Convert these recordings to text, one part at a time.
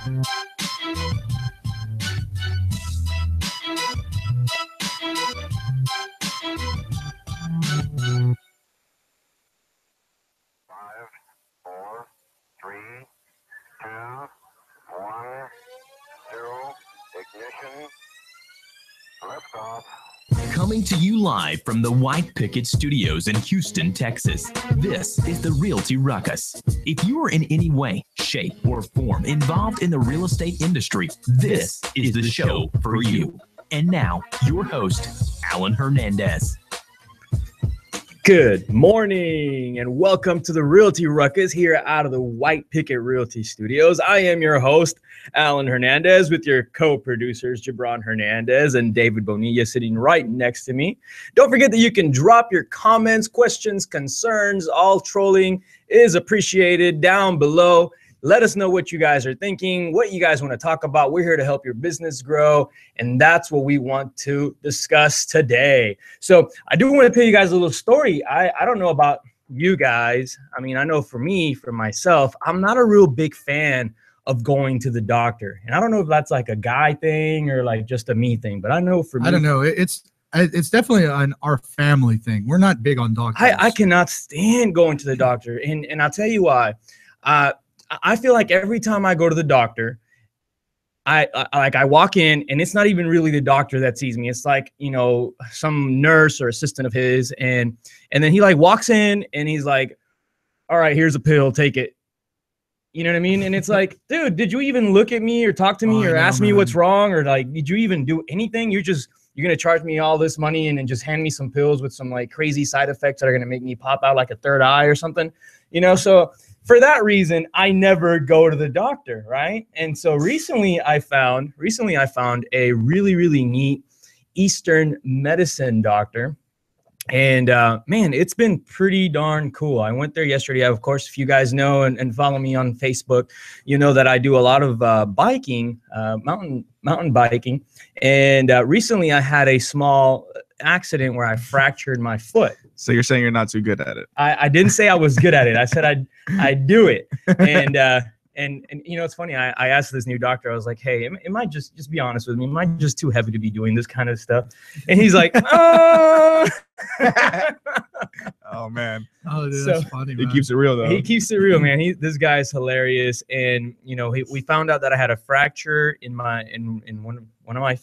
Coming to you live from the White Picket Studios in Houston, Texas, this is the Realty Ruckus. If you are in any way, shape, or form involved in the real estate industry, this is the show for you. And now, your host, Alan Hernandez. Good morning and welcome to the Realty Ruckus here out of the White Picket Realty Studios. I am your host, Alan Hernandez, with your co-producers, Gibran Hernandez and David Bonilla, sitting right next to me. Don't forget that you can drop your comments, questions, concerns. All trolling is appreciated down below. Let us know what you guys are thinking, what you guys want to talk about. We're here to help your business grow, and that's what we want to discuss today. So I do want to tell you guys a little story. I don't know about you guys. I mean, I know for me, for myself, I'm not a real big fan of going to the doctor. And I don't know if that's like a guy thing or like just a me thing, but I know for me. I don't know. It's definitely our family thing. We're not big on doctors. I cannot stand going to the doctor. And I'll tell you why. I feel like every time I go to the doctor, I walk in and it's not even really the doctor that sees me. It's like, you know, some nurse or assistant of his. And then he like walks in and he's like, all right, here's a pill, take it. You know what I mean? And it's like, dude, did you even look at me or talk to me or ask me what's wrong? Or like, did you even do anything? You're going to charge me all this money and then just hand me some pills with some like crazy side effects that are going to make me pop out like a third eye or something, you know? So for that reason, I never go to the doctor, right? And so recently I found a really, really neat Eastern medicine doctor. And man, it's been pretty darn cool. I went there yesterday. Of course, if you guys know and follow me on Facebook, you know that I do a lot of biking, mountain biking. And recently I had a small accident where I fractured my foot. So you're saying you're not too good at it? I didn't say I was good at it. I said I do it. And you know, it's funny. I asked this new doctor, I was like, hey, am I just be honest with me? Am I just too heavy to be doing this kind of stuff? And he's like, oh. Oh, man. Oh, dude, that's funny, man. He keeps it real, though. He keeps it real, man. This guy is hilarious. And, you know, we found out that I had a fracture in one of my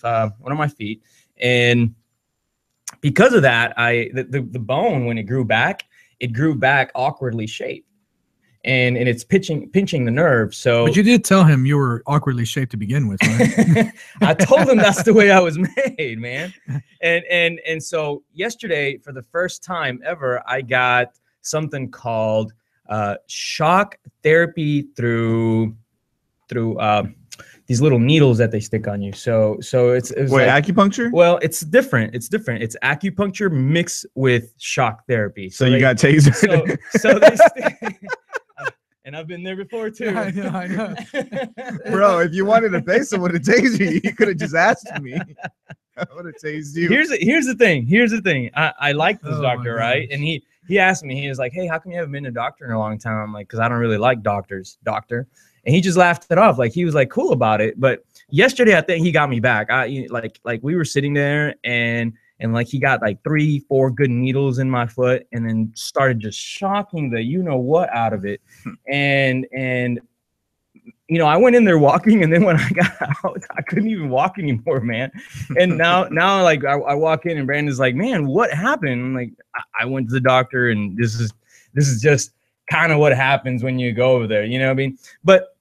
feet. And because of that, the bone, when it grew back awkwardly shaped. And it's pinching the nerve. So, but you did tell him you were awkwardly shaped to begin with, right? I told him that's the way I was made, man. And so yesterday, for the first time ever, I got something called shock therapy through these little needles that they stick on you. So it's wait, like, acupuncture? Well, it's different. It's acupuncture mixed with shock therapy. So you got tasered. So they and I've been there before too. Yeah, I know. Bro, if you wanted to pay someone to tase you could have just asked me. I would have tased you. Here's the thing. I like this doctor, right? And he asked me, he was like, hey, how come you haven't been to a doctor in a long time? I'm like, because I don't really like doctors, doctor. And he just laughed it off. Like, he was like cool about it. But yesterday, I think he got me back. Like we were sitting there and like he got like 3-4 good needles in my foot and then started just shocking the you know what out of it. And you know, I went in there walking, and then when I got out, I couldn't even walk anymore, man. And now like I walk in and Brandon's like, man, what happened? I'm like, I went to the doctor, and this is just kind of what happens when you go over there, you know what I mean? But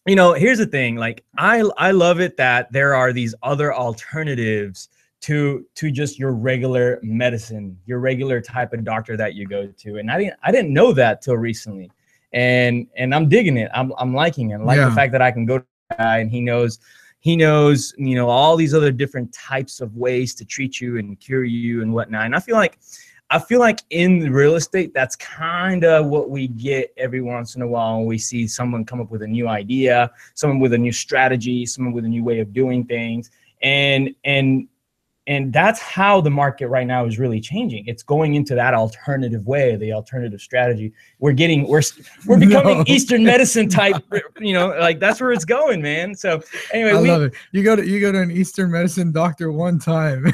you know, here's the thing, like I love it that there are these other alternatives to just your regular medicine, your regular type of doctor that you go to. And I didn't know that till recently. And I'm digging it. I'm liking it. I like the fact that I can go to a guy and he knows, you know, all these other different types of ways to treat you and cure you and whatnot. And I feel like in real estate, that's kind of what we get every once in a while when we see someone come up with a new idea, someone with a new strategy, someone with a new way of doing things. And And that's how the market right now is really changing. It's going into that alternative way, the alternative strategy. We're becoming No. Eastern medicine type, like that's where it's going, man. So anyway, I love it. You go to an Eastern medicine doctor one time.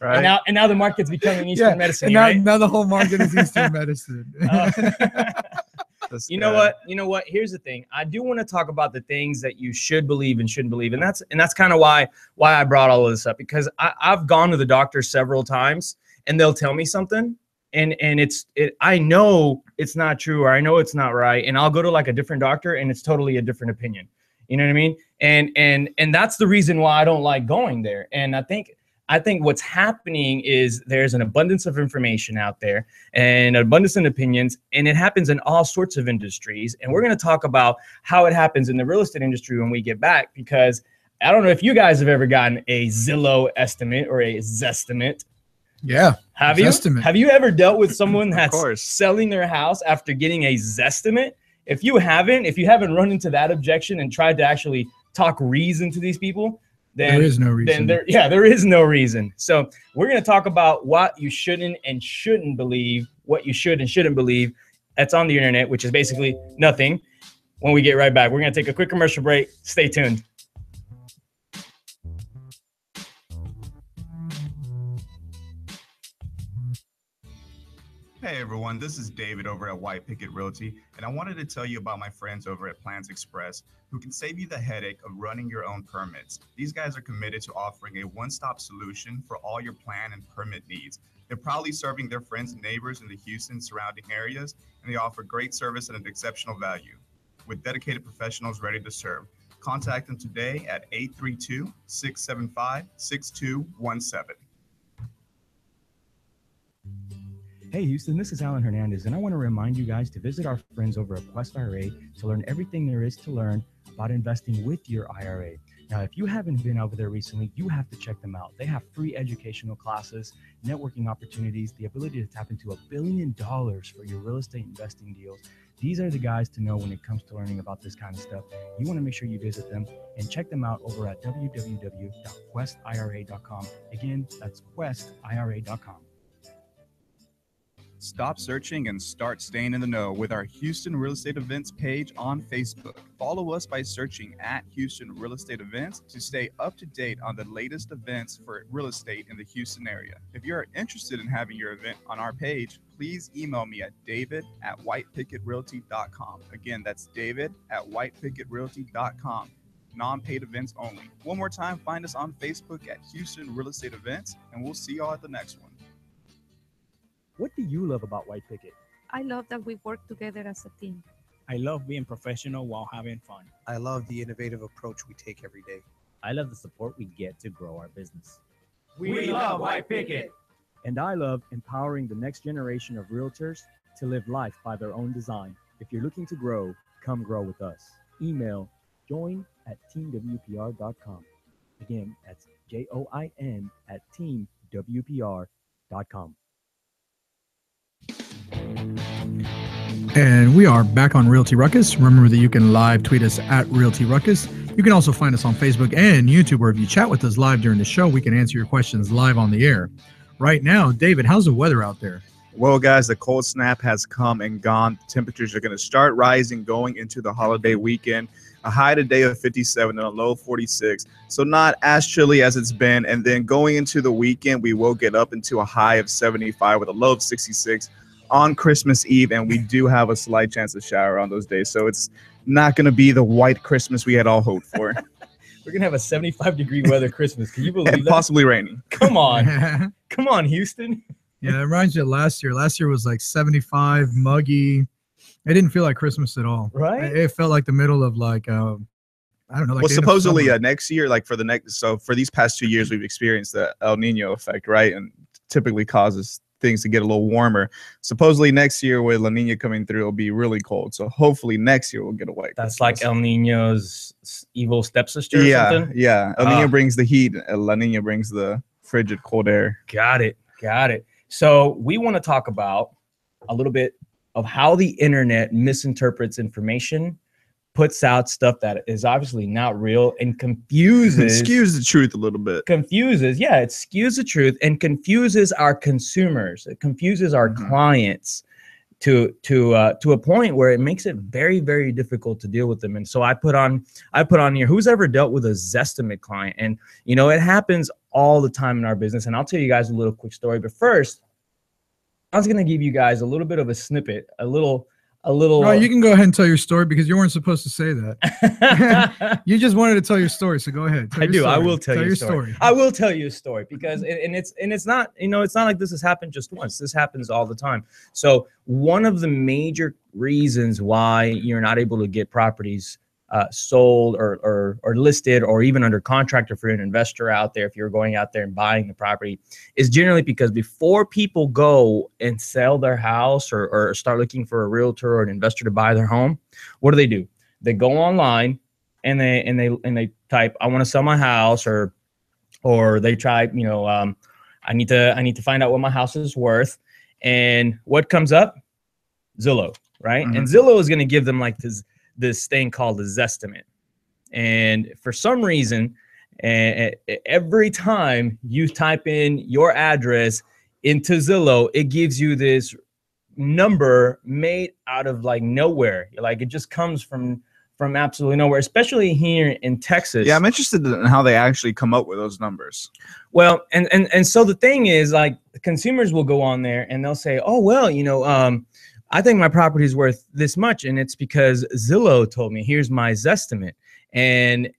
Right. And now the market's becoming Eastern medicine. And now, Right? now the whole market is Eastern medicine. You know what? Here's the thing. I do want to talk about the things that you should believe and shouldn't believe, and that's kind of why I brought all of this up, because I've gone to the doctor several times, and they'll tell me something, and I know it's not true, or I know it's not right, and I'll go to like a different doctor, and it's totally a different opinion. You know what I mean? And that's the reason why I don't like going there. And I think what's happening is there's an abundance of information out there and an abundance of opinions, and it happens in all sorts of industries. And we're going to talk about how it happens in the real estate industry when we get back, because I don't know if you guys have ever gotten a Zillow estimate or a Zestimate. Yeah. Have you? Zestimate. Have you ever dealt with someone that's course. selling their house after getting a Zestimate? If you haven't run into that objection and tried to actually talk reason to these people, then there is no reason. There is no reason. So we're going to talk about what you shouldn't and shouldn't believe, what you should and shouldn't believe. That's on the internet, which is basically nothing. When we get right back, we're going to take a quick commercial break. Stay tuned. Hey everyone, this is David over at White Picket Realty, and I wanted to tell you about my friends over at Plans Express, who can save you the headache of running your own permits. These guys are committed to offering a one-stop solution for all your plan and permit needs. They're proudly serving their friends and neighbors in the Houston surrounding areas, and they offer great service at an exceptional value. With dedicated professionals ready to serve, contact them today at 832-675-6217. Hey Houston, this is Alan Hernandez, and I want to remind you guys to visit our friends over at Quest IRA to learn everything there is to learn about investing with your IRA. Now, if you haven't been over there recently, you have to check them out. They have free educational classes, networking opportunities, the ability to tap into $1 billion for your real estate investing deals. These are the guys to know when it comes to learning about this kind of stuff. You want to make sure you visit them and check them out over at www.questira.com. Again, that's questira.com. Stop searching and start staying in the know with our Houston Real Estate Events page on Facebook. Follow us by searching at Houston Real Estate Events to stay up to date on the latest events for real estate in the Houston area. If you're interested in having your event on our page, please email me at david@whitepickettrealty.com. Again, that's david@whitepickettrealty.com. Non-paid events only. One more time, find us on Facebook at Houston Real Estate Events, and we'll see y'all at the next one. What do you love about White Picket? I love that we work together as a team. I love being professional while having fun. I love the innovative approach we take every day. I love the support we get to grow our business. We love White Picket. And I love empowering the next generation of realtors to live life by their own design. If you're looking to grow, come grow with us. Email join@teamwpr.com. Again, that's join@teamwpr.com. And we are back on Realty Ruckus. Remember that you can live tweet us at Realty Ruckus. You can also find us on Facebook and YouTube, where if you chat with us live during the show, we can answer your questions live on the air. Right now, David, how's the weather out there? Well, guys, the cold snap has come and gone. Temperatures are going to start rising going into the holiday weekend. A high today of 57 and a low 46. So not as chilly as it's been. And then going into the weekend, we will get up into a high of 75 with a low of 66 on Christmas Eve. And we do have a slight chance of shower on those days. So it's not going to be the white Christmas we had all hoped for. We're going to have a 75-degree weather Christmas. Can you believe and that? Possibly raining. Come on. Come on, Houston. Yeah, it reminds you of last year. Last year was like 75, muggy. It didn't feel like Christmas at all. Right? It felt like the middle of like, I don't know. Like well, supposedly next year, like for these past 2 years, we've experienced the El Nino effect, right? And typically causes things to get a little warmer. Supposedly next year with La Nina coming through, it'll be really cold. So hopefully next year we'll get a white That's Christmas. like El Nino's evil stepsister or something? Yeah. El Nino brings the heat. La Nina brings the frigid cold air. Got it. So we want to talk about a little bit of how the internet misinterprets information puts out stuff that is obviously not real and confuses skews the truth a little bit. It skews the truth and confuses our consumers. It confuses our clients to a point where it makes it very, very difficult to deal with them. And so I put on here, who's ever dealt with a Zestimate client? And you know, it happens all the time in our business. And I'll tell you guys a little quick story, but first I was going to give you guys a little bit of a snippet, a little. Right, you can go ahead and tell your story because you weren't supposed to say that. You just wanted to tell your story, so go ahead. I will tell you a story. I will tell you a story because it's not, you know, it's not like this has happened just once. This happens all the time. So one of the major reasons why you're not able to get properties sold or listed or even under contract, or for an investor out there, if you're going out there and buying the property, is generally because before people go and sell their house or start looking for a realtor or an investor to buy their home, what do? They go online and they type, I want to sell my house, or they try, you know, I need to find out what my house is worth. And what comes up? Zillow, right? And Zillow is going to give them like this thing called a Zestimate. And for some reason, every time you type in your address into Zillow, it gives you this number made out of like nowhere. Like it just comes from absolutely nowhere, especially here in Texas. Yeah, I'm interested in how they actually come up with those numbers. Well, and so the thing is, like, the consumers will go on there and they'll say, oh, well, you know, I think my property is worth this much, and it's because Zillow told me, here's my Zestimate. And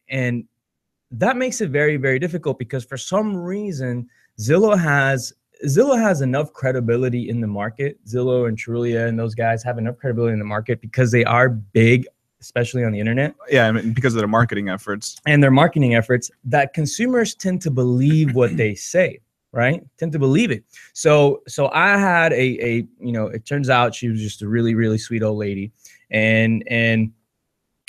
that makes it very, very difficult because for some reason, Zillow has enough credibility in the market. Zillow and Trulia and those guys have enough credibility in the market because they are big, especially on the internet. Yeah, I mean, because of their marketing efforts. And their marketing efforts, that consumers tend to believe what they say. Right? Tend to believe it. So I had a you know, it turns out she was just a really, really sweet old lady. And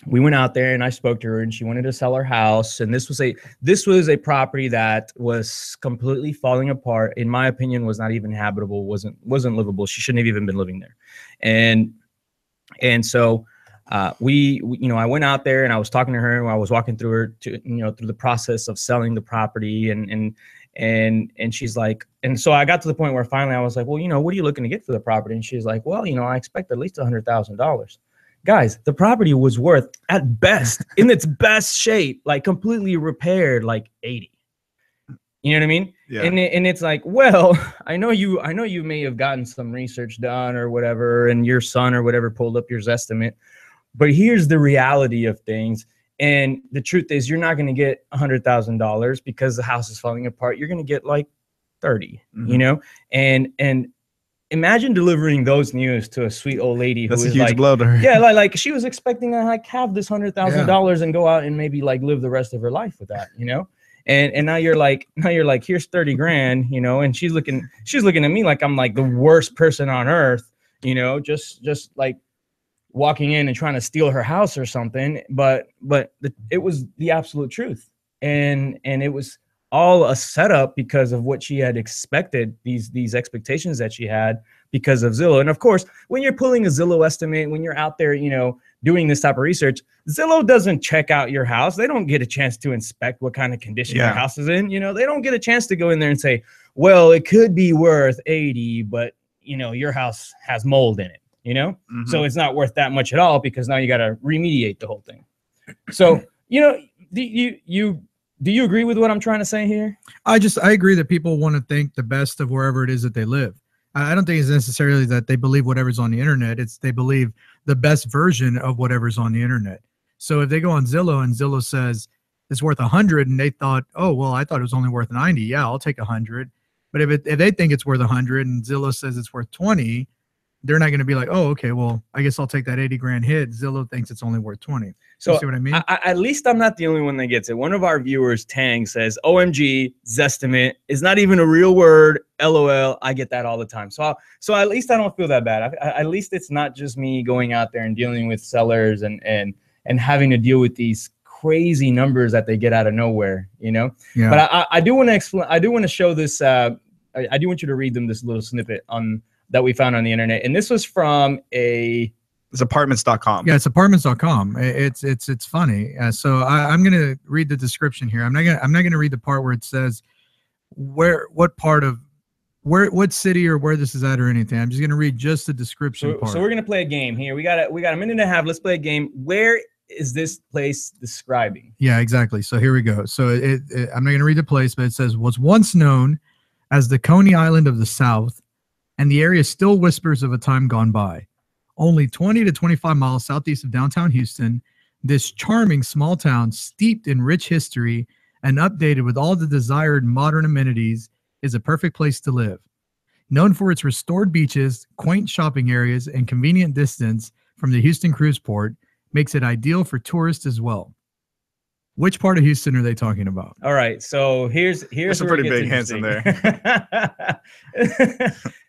we went out there and I spoke to her and she wanted to sell her house. And this was a property that was completely falling apart. In my opinion, was not even habitable, wasn't livable. She shouldn't have even been living there. And so we you know, I went out there and I was talking to her and I was walking through her to, you know, through the process of selling the property and she's like, and so I got to the point where finally I was like, well, you know, what are you looking to get for the property? And she's like, well, you know, I expect at least $100,000. Guys, the property was worth at best in its best shape, like completely repaired, like 80. You know what I mean? Yeah. And it's like, well, I know you may have gotten some research done or whatever, and your son or whatever pulled up your Zestimate, but here's the reality of things. And the truth is, you're not going to get $100,000 because the house is falling apart. You're going to get like 30, you know? And imagine delivering those news to a sweet old lady who is a huge like, blow to her. Yeah, like she was expecting to like have this $100,000 and go out and maybe like live the rest of her life with that, you know? And now you're like, here's 30 grand, you know? And she's looking at me like I'm like the worst person on earth, you know, just like walking in and trying to steal her house or something. But it was the absolute truth. And it was all a setup because of what she had expected, these expectations that she had because of Zillow. And of course, when you're pulling a Zillow estimate, when you're out there, you know, doing this type of research, Zillow doesn't check out your house. They don't get a chance to inspect what kind of condition your house is in. You know, they don't get a chance to go in there and say, well, it could be worth 80, but you know, your house has mold in it. You know, so it's not worth that much at all because now you got to remediate the whole thing. So, you know, do you agree with what I'm trying to say here? I agree that people want to think the best of wherever it is that they live. I don't think it's necessarily that they believe whatever's on the internet. It's they believe the best version of whatever's on the internet. So if they go on Zillow and Zillow says it's worth 100 and they thought, oh, well, I thought it was only worth 90. Yeah, I'll take 100. But if they think it's worth 100 and Zillow says it's worth 20, they're not going to be like, oh, okay, well, I guess I'll take that 80 grand hit. Zillow thinks it's only worth 20. So you see what I mean? At least I'm not the only one that gets it. One of our viewers, Tang, says, OMG, Zestimate is not even a real word. LOL. I get that all the time. So at least I don't feel that bad. At least it's not just me going out there and dealing with sellers and having to deal with these crazy numbers that they get out of nowhere, you know? Yeah. But I do want to explain. I do want to show this. I do want you to read them this little snippet that we found on the internet. And this was from a It's apartments.com. Yeah, it's apartments.com. It's funny. So I'm gonna read the description here. I'm not gonna read the part where it says what city or where this is at or anything. I'm just gonna read just the description part. So we're gonna play a game here. We got a minute and a half. Let's play a game. Where is this place describing? Yeah, exactly. So here we go. So I'm not gonna read the place, but it says was once known as the Coney Island of the South, and the area still whispers of a time gone by. Only 20 to 25 miles southeast of downtown Houston, this charming small town steeped in rich history and updated with all the desired modern amenities is a perfect place to live. Known for its restored beaches, quaint shopping areas, and convenient distance from the Houston cruise port, makes it ideal for tourists as well. Which part of Houston are they talking about? All right, so here's some pretty big hints in there.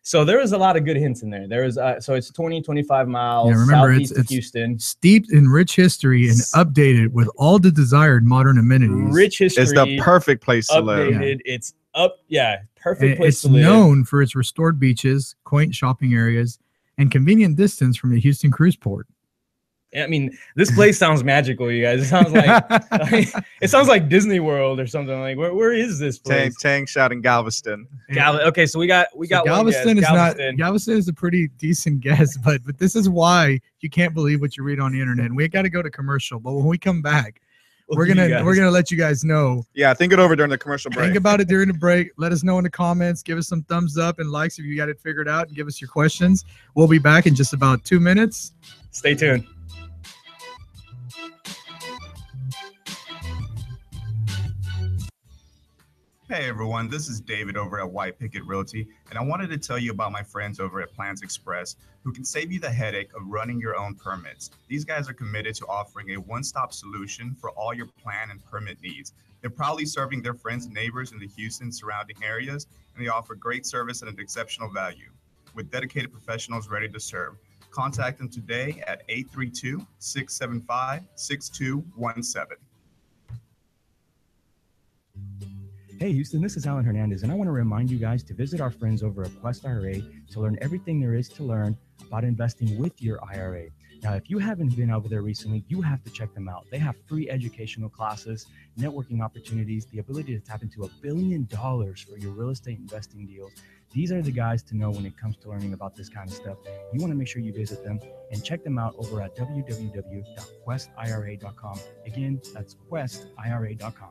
So there was a lot of good hints in there. There was so it's 25 miles. Yeah, remember southeast it's of Houston, steeped in rich history and updated with all the desired modern amenities. Rich history. It's the perfect place to live. Updated. It's perfect place to live. It's known for its restored beaches, quaint shopping areas, and convenient distance from the Houston cruise port. I mean, this place sounds magical, you guys. It sounds like it sounds like Disney World or something. Like where is this place? Tang shouting Galveston. Okay, so we got Galveston one guess. Galveston is a pretty decent guess, but this is why you can't believe what you read on the internet. And we got to go to commercial, but when we come back, we're gonna let you guys know. Yeah, think it over during the commercial break. Think about it during the break. Let us know in the comments. Give us some thumbs up and likes if you got it figured out, and give us your questions. We'll be back in just about 2 minutes. Stay tuned. Hey everyone, this is David over at White Picket Realty, and I wanted to tell you about my friends over at Plans Express who can save you the headache of running your own permits. These guys are committed to offering a one-stop solution for all your plan and permit needs. They're proudly serving their friends and neighbors in the Houston surrounding areas, and they offer great service at an exceptional value. With dedicated professionals ready to serve, contact them today at 832-675-6217. Hey Houston, this is Alan Hernandez, and I want to remind you guys to visit our friends over at Quest IRA to learn everything there is to learn about investing with your IRA. Now, if you haven't been over there recently, you have to check them out. They have free educational classes, networking opportunities, the ability to tap into $1 billion for your real estate investing deals. These are the guys to know when it comes to learning about this kind of stuff. You want to make sure you visit them and check them out over at www.questira.com. Again, that's questira.com.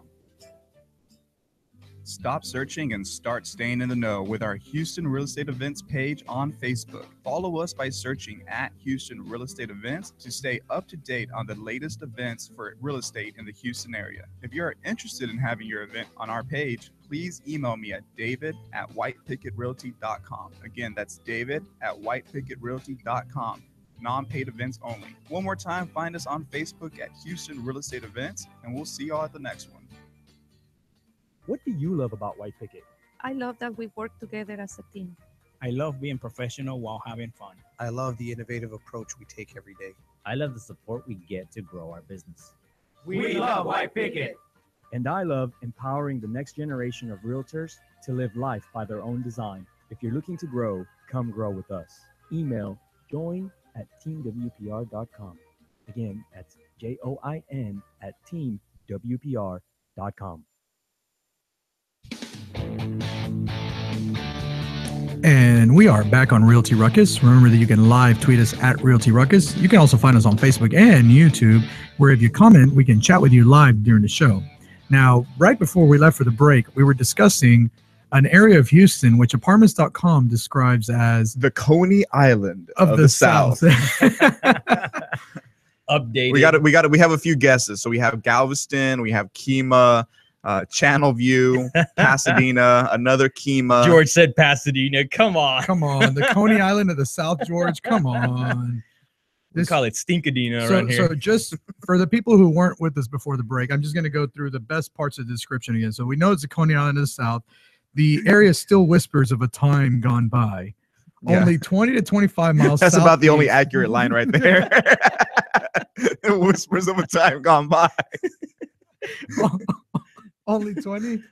Stop searching and start staying in the know with our Houston Real Estate Events page on Facebook. Follow us by searching at Houston Real Estate Events to stay up to date on the latest events for real estate in the Houston area. If you are interested in having your event on our page, please email me at david@whitepickettrealty.com. Again, that's david@whitepickettrealty.com. Non-paid events only. One more time, find us on Facebook at Houston Real Estate Events, and we'll see y'all at the next one. What do you love about White Picket? I love that we work together as a team. I love being professional while having fun. I love the innovative approach we take every day. I love the support we get to grow our business. We love White Picket. And I love empowering the next generation of realtors to live life by their own design. If you're looking to grow, come grow with us. Email join@teamwpr.com. Again, that's join@teamwpr.com. And we are back on Realty Ruckus. Remember that you can live tweet us at Realty Ruckus. You can also find us on Facebook and YouTube, where if you comment, we can chat with you live during the show. Now, right before we left for the break, we were discussing an area of Houston which apartments.com describes as the Coney Island of the South. Updated. We have a few guesses. So we have Galveston, we have Kemah, Channelview, Pasadena, another Kemah. George said Pasadena. Come on. The Coney Island of the South, George. Come on. We call it Stinkadena around here. So just for the people who weren't with us before the break, I'm just going to go through the best parts of the description again. So we know it's the Coney Island of the South. The area still whispers of a time gone by. Yeah. Only 20 to 25 miles. That's about the only accurate line right there. It whispers of a time gone by. Only 20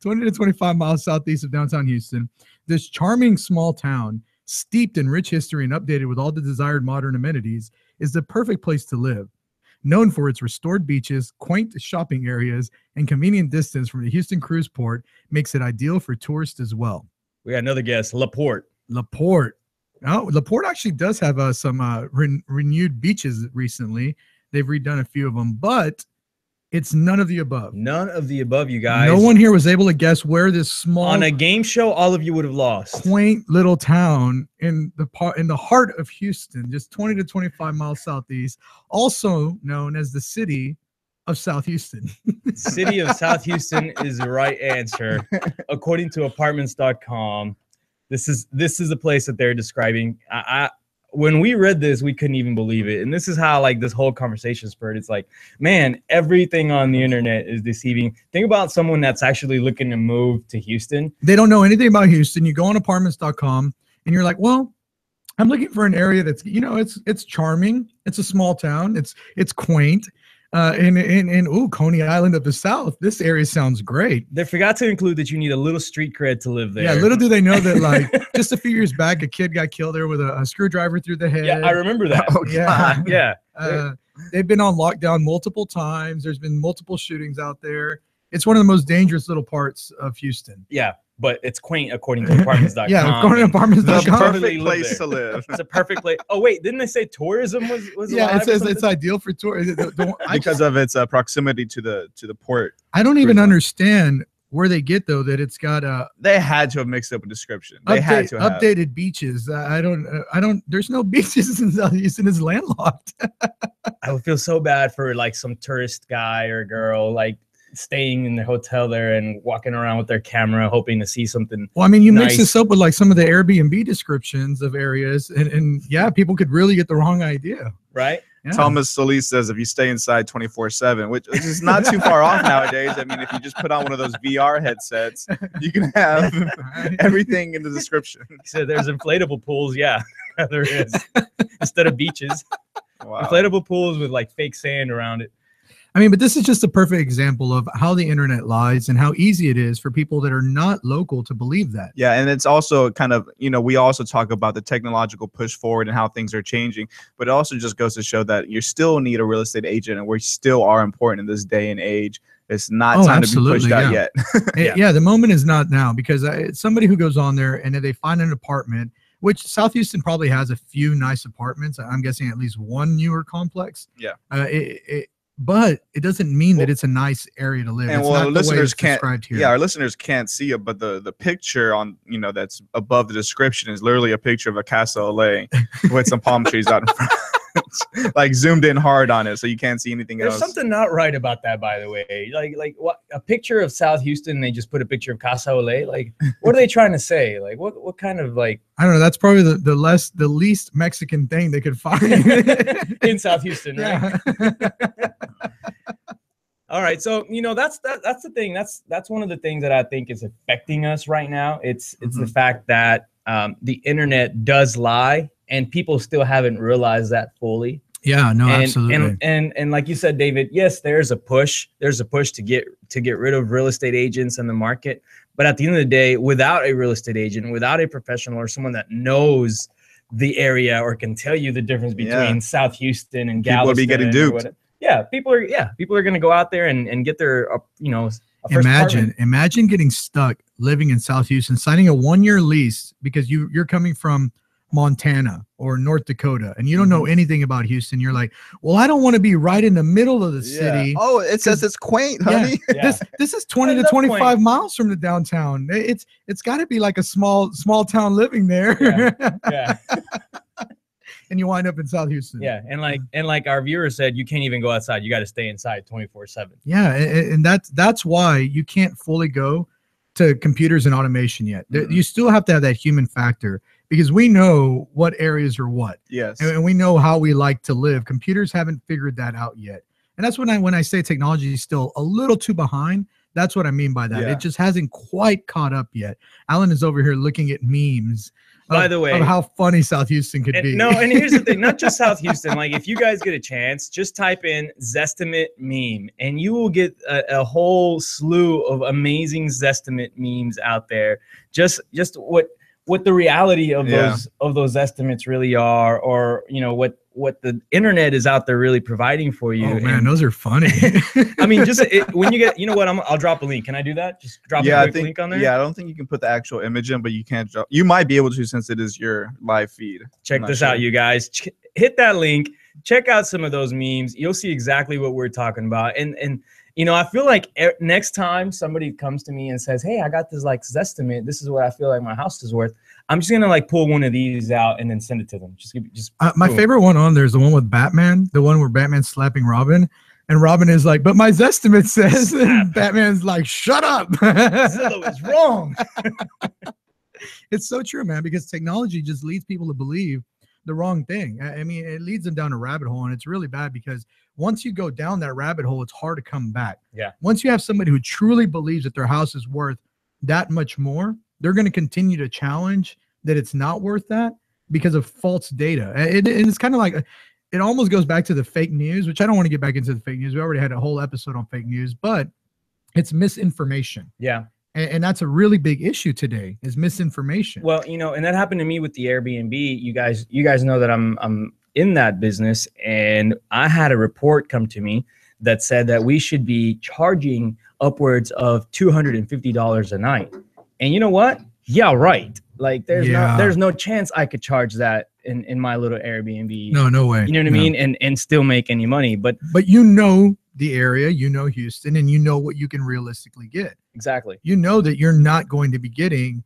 to 25 miles southeast of downtown Houston. This charming small town, steeped in rich history and updated with all the desired modern amenities, is the perfect place to live. Known for its restored beaches, quaint shopping areas, and convenient distance from the Houston cruise port, makes it ideal for tourists as well. We got another guest, LaPorte. LaPorte. Oh, LaPorte actually does have some renewed beaches recently. They've redone a few of them, but it's none of the above. None of the above, you guys. No one here was able to guess where this small, on a game show, all of you would have lost. Quaint little town in the heart of Houston, just 20 to 25 miles southeast, also known as the city of South Houston. City of South Houston is the right answer, according to apartments.com. This is a place that they're describing. When we read this, we couldn't even believe it. And this is how like this whole conversation spurred. It's like, man, everything on the internet is deceiving. Think about someone that's actually looking to move to Houston. They don't know anything about Houston. You go on apartments.com and you're like, well, I'm looking for an area that's, it's charming. It's a small town. It's quaint. And Coney Island of the South, this area sounds great. They forgot to include that you need a little street cred to live there. Yeah, little do they know that like just a few years back, a kid got killed there with a screwdriver through the head. Yeah, I remember that. Oh, yeah, yeah. They've been on lockdown multiple times. There's been multiple shootings out there. It's one of the most dangerous little parts of Houston. Yeah, but it's quaint according to apartments.com. Yeah, according to apartments.com. The perfect place to live. It's a perfect place. Oh wait, didn't they say tourism was yeah, it says it's ideal for tourists because of its proximity to the port. I don't even understand where they get though that it's got they had to have mixed up a description. They had to have updated beaches. I don't there's no beaches in South Houston. It's landlocked. I would feel so bad for like some tourist guy or girl like staying in the hotel there and walking around with their camera hoping to see something. Well, I mean, you nice. mix this up with like some of the Airbnb descriptions of areas and yeah, people could really get the wrong idea. Right? Yeah. Thomas Solis says if you stay inside 24/7, which is not too far off nowadays. I mean, if you just put on one of those VR headsets, you can have everything in the description. He said there's inflatable pools. Yeah, there is. Instead of beaches. Wow. Inflatable pools with like fake sand around it. I mean, but this is just a perfect example of how the internet lies and how easy it is for people that are not local to believe that. Yeah, and it's also kind of, we also talk about the technological push forward and how things are changing, but it also just goes to show that you still need a real estate agent and we still are important in this day and age. It's not time to be pushed out yet. Yeah, the moment is not now because somebody who goes on there and they find an apartment, which South Houston probably has a few nice apartments. I'm guessing at least one newer complex. Yeah. But it doesn't mean that it's a nice area to live. And it's well, listeners can't. here. Yeah, our listeners can't see it, but the picture on that's above the description is literally a picture of a Casa Olay with some palm trees out in front. Like zoomed in hard on it, so you can't see anything else. There's something not right about that, by the way. Like what a picture of South Houston, they just put a picture of Casa Olay. Like, what are they trying to say? Like, what kind of like? I don't know. That's probably the least Mexican thing they could find in South Houston, right? Yeah. All right, so that's the thing. That's one of the things that I think is affecting us right now. It's the fact that the internet does lie. And people still haven't realized that fully. Yeah, no, absolutely. And like you said, David, yes, there's a push. There's a push to get rid of real estate agents in the market. But at the end of the day, without a real estate agent, without a professional or someone that knows the area or can tell you the difference between South Houston and Galveston, people will be getting duped. People are going to go out there and get their Imagine getting stuck living in South Houston, signing a 1-year lease because you're coming from Montana or North Dakota and you don't know anything about Houston. You're like, well, I don't want to be right in the middle of the city. Oh, it says it's quaint, honey. This is 20 to 25 miles from the downtown. It's got to be like a small town living there. Yeah. And you wind up in South Houston. Yeah, and like our viewer said, you can't even go outside. You got to stay inside 24/7. Yeah, and that's why you can't fully go to computers and automation yet. You still have to have that human factor because we know what areas are what. Yes. And we know how we like to live. Computers haven't figured that out yet. And that's when I say technology is still a little too behind. That's what I mean by that. Yeah. It just hasn't quite caught up yet. Alan is over here looking at memes. By the way, of how funny South Houston could be. No, and here's the thing, not just South Houston. Like, if you guys get a chance, just type in Zestimate meme, and you will get a whole slew of amazing Zestimate memes out there. Just what what the reality of those estimates really are, or what the internet is out there really providing for you. Oh man, those are funny. I mean, just when you get, I'll drop a link. Can I do that? Just drop a quick link on there. Yeah, I don't think you can put the actual image in, but you can't drop. You might be able to since it is your live feed. Check this out, you guys. Hit that link. Check out some of those memes. You'll see exactly what we're talking about. And I feel like next time somebody comes to me and says, "Hey, I got this estimate. This is what I feel like my house is worth." I'm just gonna pull one of these out and then send it to them. My favorite one on there is the one with Batman, the one where Batman's slapping Robin, and Robin is like, "But my Zestimate says," and Batman's like, "Shut up." Zillow is wrong. It's so true, man, because technology just leads people to believe the wrong thing. I mean, it leads them down a rabbit hole, and it's really bad because once you go down that rabbit hole, it's hard to come back. Yeah. Once you have somebody who truly believes that their house is worth that much more, they're going to continue to challenge that it's not worth that because of false data. It's kind of like, it almost goes back to the fake news, which I don't want to get back into the fake news. We already had a whole episode on fake news, but it's misinformation. Yeah. And that's a really big issue today, is misinformation. Well, and that happened to me with the Airbnb. You guys know that I'm in that business, and I had a report come to me that said that we should be charging upwards of $250 a night. And you know what? Yeah, right. Like there's no chance I could charge that in my little Airbnb. No way. You know what I mean? And still make any money. But the area, Houston, and what you can realistically get. Exactly. That you're not going to be getting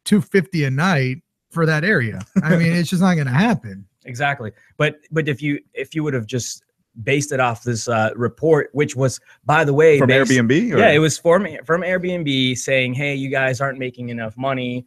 $250 a night for that area. I mean, it's just not going to happen. Exactly. But if you would have just based it off this report, which was, by the way, from Airbnb? Yeah, it was from Airbnb saying, "Hey, you guys aren't making enough money.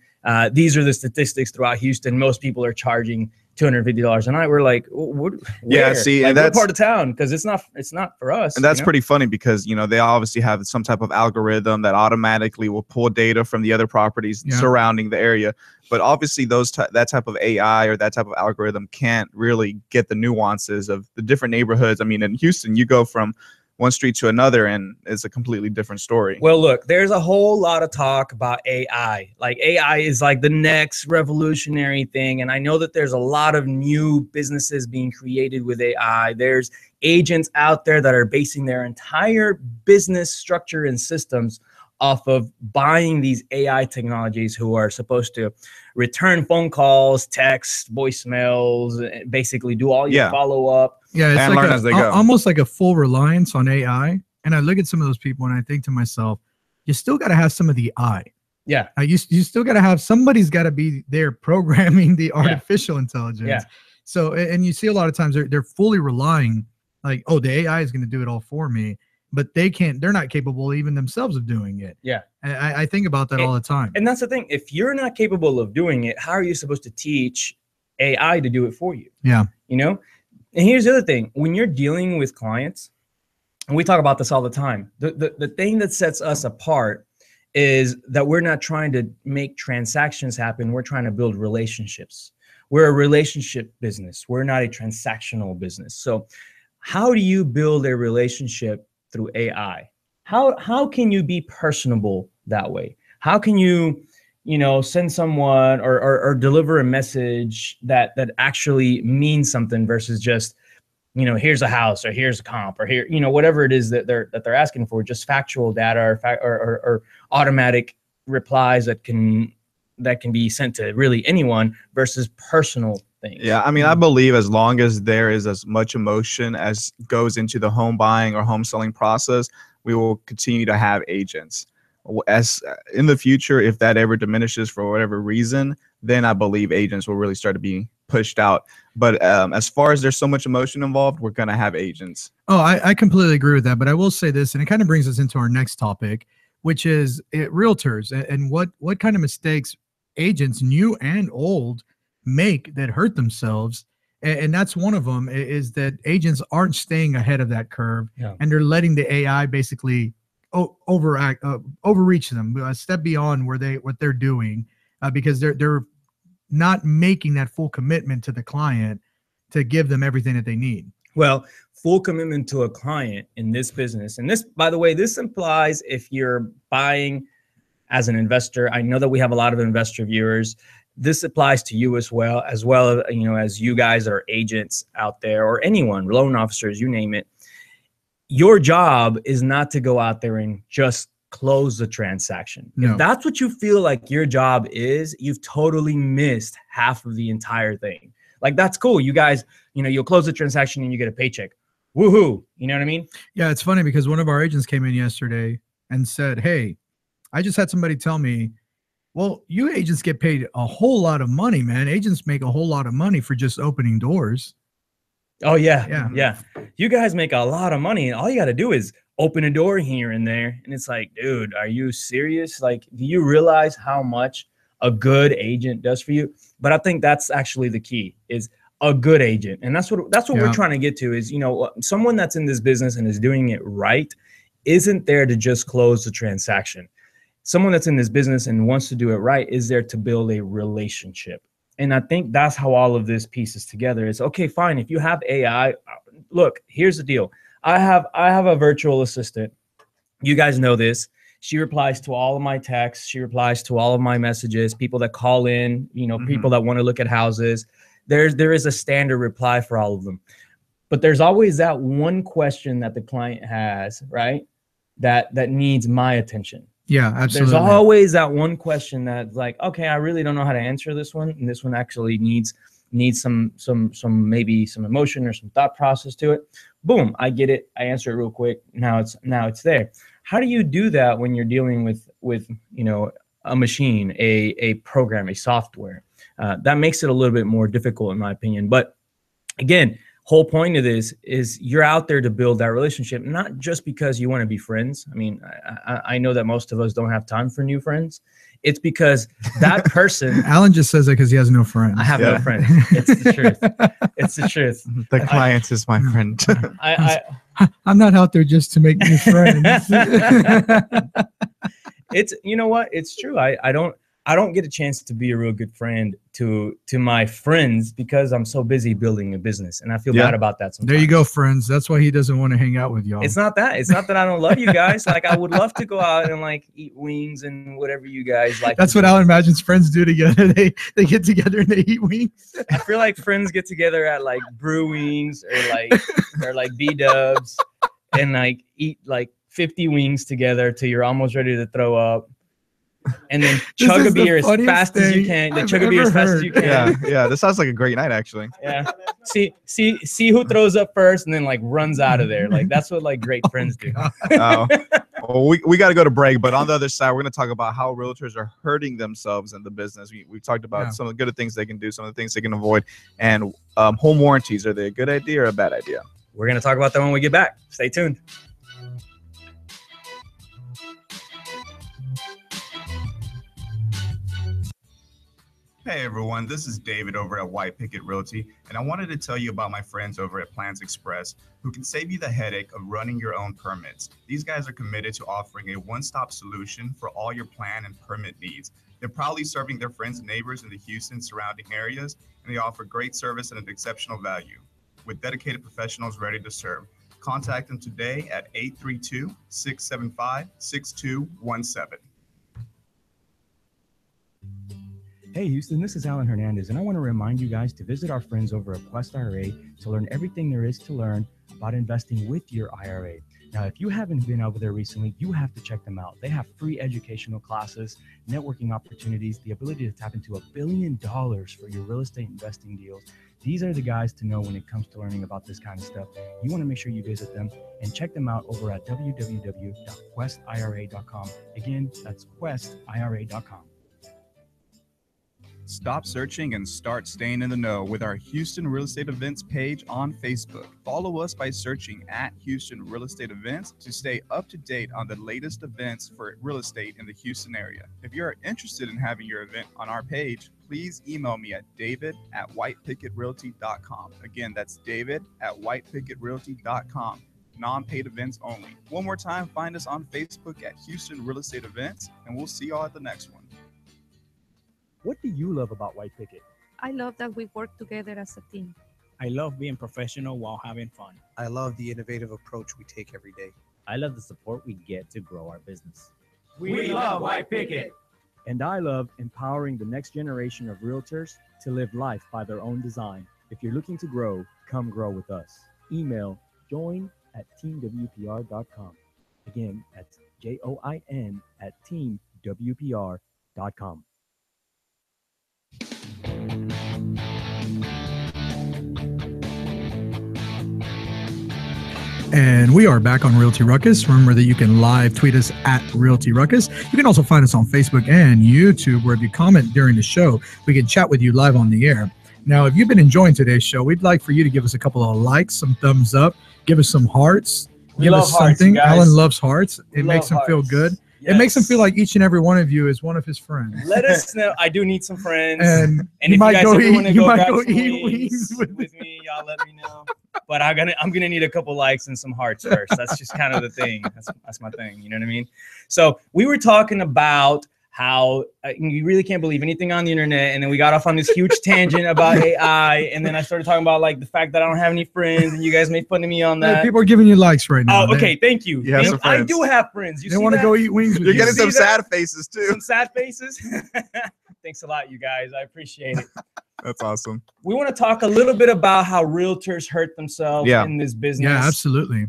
These are the statistics throughout Houston. Most people are charging $250 a night." We're like, what? Yeah, see, and that's what part of town, because it's not for us. And that's pretty funny because they obviously have some type of algorithm that automatically will pull data from the other properties surrounding the area. But obviously that type of AI or that type of algorithm can't really get the nuances of the different neighborhoods. I mean, in Houston, you go from one street to another and it's a completely different story. Well, look, there's a whole lot of talk about AI. Like AI is like the next revolutionary thing. And I know that there's a lot of new businesses being created with AI. There's agents out there that are basing their entire business structure and systems off of buying these AI technologies, who are supposed to return phone calls, text, voicemails, basically do all your follow-up. Yeah, it's like learn as they go. Almost like a full reliance on AI. And I look at some of those people and I think to myself, you still got to have some of the I. Yeah. You still got to have, somebody's got to be there programming the artificial intelligence. Yeah. So, and you see a lot of times they're fully relying, like, oh, the AI is going to do it all for me. But they're not capable even themselves of doing it. Yeah. I think about that all the time. And that's the thing. If you're not capable of doing it, how are you supposed to teach AI to do it for you? Yeah. And here's the other thing. When you're dealing with clients, and we talk about this all the time, the thing that sets us apart is that we're not trying to make transactions happen. We're trying to build relationships. We're a relationship business. We're not a transactional business. So how do you build a relationship through AI? How can you be personable that way? How can you, send someone or deliver a message that actually means something versus just, here's a house or here's a comp or here, whatever it is that they're asking for, just factual data or automatic replies that can be sent to really anyone versus personal things. Yeah, I mean, I believe as long as there is as much emotion as goes into the home buying or home selling process, we will continue to have agents. As in the future, if that ever diminishes for whatever reason, then I believe agents will really start to be pushed out. But as far as there's so much emotion involved, we're going to have agents. Oh, I completely agree with that. But I will say this, and it kind of brings us into our next topic, which is realtors and what kind of mistakes agents, new and old, make that hurt themselves. And that's one of them, is that agents aren't staying ahead of that curve, and they're letting the AI basically overreach them, a step beyond what they're doing, because they're not making that full commitment to the client to give them everything that they need. Well, full commitment to a client in this business, and this, by the way, this implies if you're buying as an investor. I know that we have a lot of investor viewers. This applies to you as well as as you guys that are agents out there, or anyone, loan officers, you name it. Your job is not to go out there and just close the transaction. No. If that's what you feel like your job is, you've totally missed half of the entire thing. Like, that's cool. You guys, you'll close the transaction and you get a paycheck. Woohoo. You know what I mean? Yeah, it's funny because one of our agents came in yesterday and said, hey, I just had somebody tell me, well, you agents get paid a whole lot of money, man. Agents make a whole lot of money for just opening doors. Oh, yeah. You guys make a lot of money, and all you got to do is open a door here and there. And it's like, dude, are you serious? Like, do you realize how much a good agent does for you? But I think that's actually the key, is a good agent. And that's what we're trying to get to, is, someone that's in this business and is doing it right isn't there to just close the transaction. Someone that's in this business and wants to do it right is there to build a relationship. And I think that's how all of this pieces together. Is, okay, fine. If you have AI, look, here's the deal. I have a virtual assistant. You guys know this. She replies to all of my texts. She replies to all of my messages, people that call in, people that want to look at houses. There is a standard reply for all of them. But there's always that one question that the client has, right? That needs my attention. Yeah, absolutely. There's always that one question that's like, okay, I really don't know how to answer this one, and this one actually needs some maybe some emotion or some thought process to it. Boom, I get it. I answer it real quick. Now it's there. How do you do that when you're dealing with a machine, a program, a software? That makes it a little bit more difficult, in my opinion. But again, whole point of this is you're out there to build that relationship, not just because you want to be friends. I mean, I know that most of us don't have time for new friends. It's because that person. Alan just says that because he has no friends. I have no friends. It's the truth. It's the truth. The client is my friend. I'm not out there just to make new friends. It's, you know what? It's true. I don't get a chance to be a real good friend to my friends because I'm so busy building a business, and I feel bad about that sometimes. There you go, friends. That's why he doesn't want to hang out with y'all. It's not that. It's not that I don't love you guys. Like, I would love to go out and like eat wings and whatever you guys like. That's what Alan imagines friends do together. They get together and they eat wings. I feel like friends get together at like Brew Wings or like B-Dubs and like eat like 50 wings together till you're almost ready to throw up. And then chug a beer as fast as you can. Chug a beer as fast as you can. Yeah. This sounds like a great night, actually. Yeah. See who throws up first, and then like runs out of there. Like, that's what like great friends do. Well, we got to go to break, but on the other side, we're going to talk about how realtors are hurting themselves in the business. We talked about some of the good things they can do, some of the things they can avoid, and home warranties. Are they a good idea or a bad idea? We're going to talk about that when we get back. Stay tuned. Hey everyone, this is David over at White Picket Realty, and I wanted to tell you about my friends over at Plans Express, who can save you the headache of running your own permits. These guys are committed to offering a one-stop solution for all your plan and permit needs. They're proudly serving their friends and neighbors in the Houston surrounding areas, and they offer great service at an exceptional value. With dedicated professionals ready to serve, contact them today at 832-675-6217. Hey Houston, this is Alan Hernandez, and I want to remind you guys to visit our friends over at Quest IRA to learn everything there is to learn about investing with your IRA. Now, if you haven't been over there recently, you have to check them out. They have free educational classes, networking opportunities, the ability to tap into $1 billion for your real estate investing deals. These are the guys to know when it comes to learning about this kind of stuff. You want to make sure you visit them and check them out over at www.questira.com. Again, that's questira.com. Stop searching and start staying in the know with our Houston Real Estate Events page on Facebook. Follow us by searching at Houston Real Estate Events to stay up to date on the latest events for real estate in the Houston area. If you're interested in having your event on our page, please email me at david@whitepickettrealty.com. Again, that's david@whitepickettrealty.com. Non-paid events only. One more time, find us on Facebook at Houston Real Estate Events, and we'll see y'all at the next one. What do you love about White Picket? I love that we work together as a team. I love being professional while having fun. I love the innovative approach we take every day. I love the support we get to grow our business. We love White Picket. And I love empowering the next generation of realtors to live life by their own design. If you're looking to grow, come grow with us. Email join@teamwpr.com. Again, that's join@teamwpr.com. And we are back on Realty Ruckus. Remember that you can live tweet us at Realty Ruckus. You can also find us on Facebook and YouTube, where if you comment during the show, we can chat with you live on the air. Now, if you've been enjoying today's show, we'd like for you to give us a couple of likes, some thumbs up, give us some hearts, give us something. Alan loves hearts. It makes him feel good. Yes. It makes him feel like each and every one of you is one of his friends. Let us know. I do need some friends. And if you might go eat wings with me, y'all let me know. But I'm gonna need a couple likes and some hearts first. That's just kind of the thing. That's my thing. You know what I mean? So we were talking about how you really can't believe anything on the internet, and then we got off on this huge tangent about AI, and then I started talking about like the fact that I don't have any friends, and you guys made fun of me on that. Hey, people are giving you likes right now. Oh, okay, thank you. I do have friends. They want to go eat wings with you. You're getting some sad faces too. Some sad faces. Thanks a lot, you guys. I appreciate it. That's awesome. We want to talk a little bit about how realtors hurt themselves in this business. Yeah, absolutely.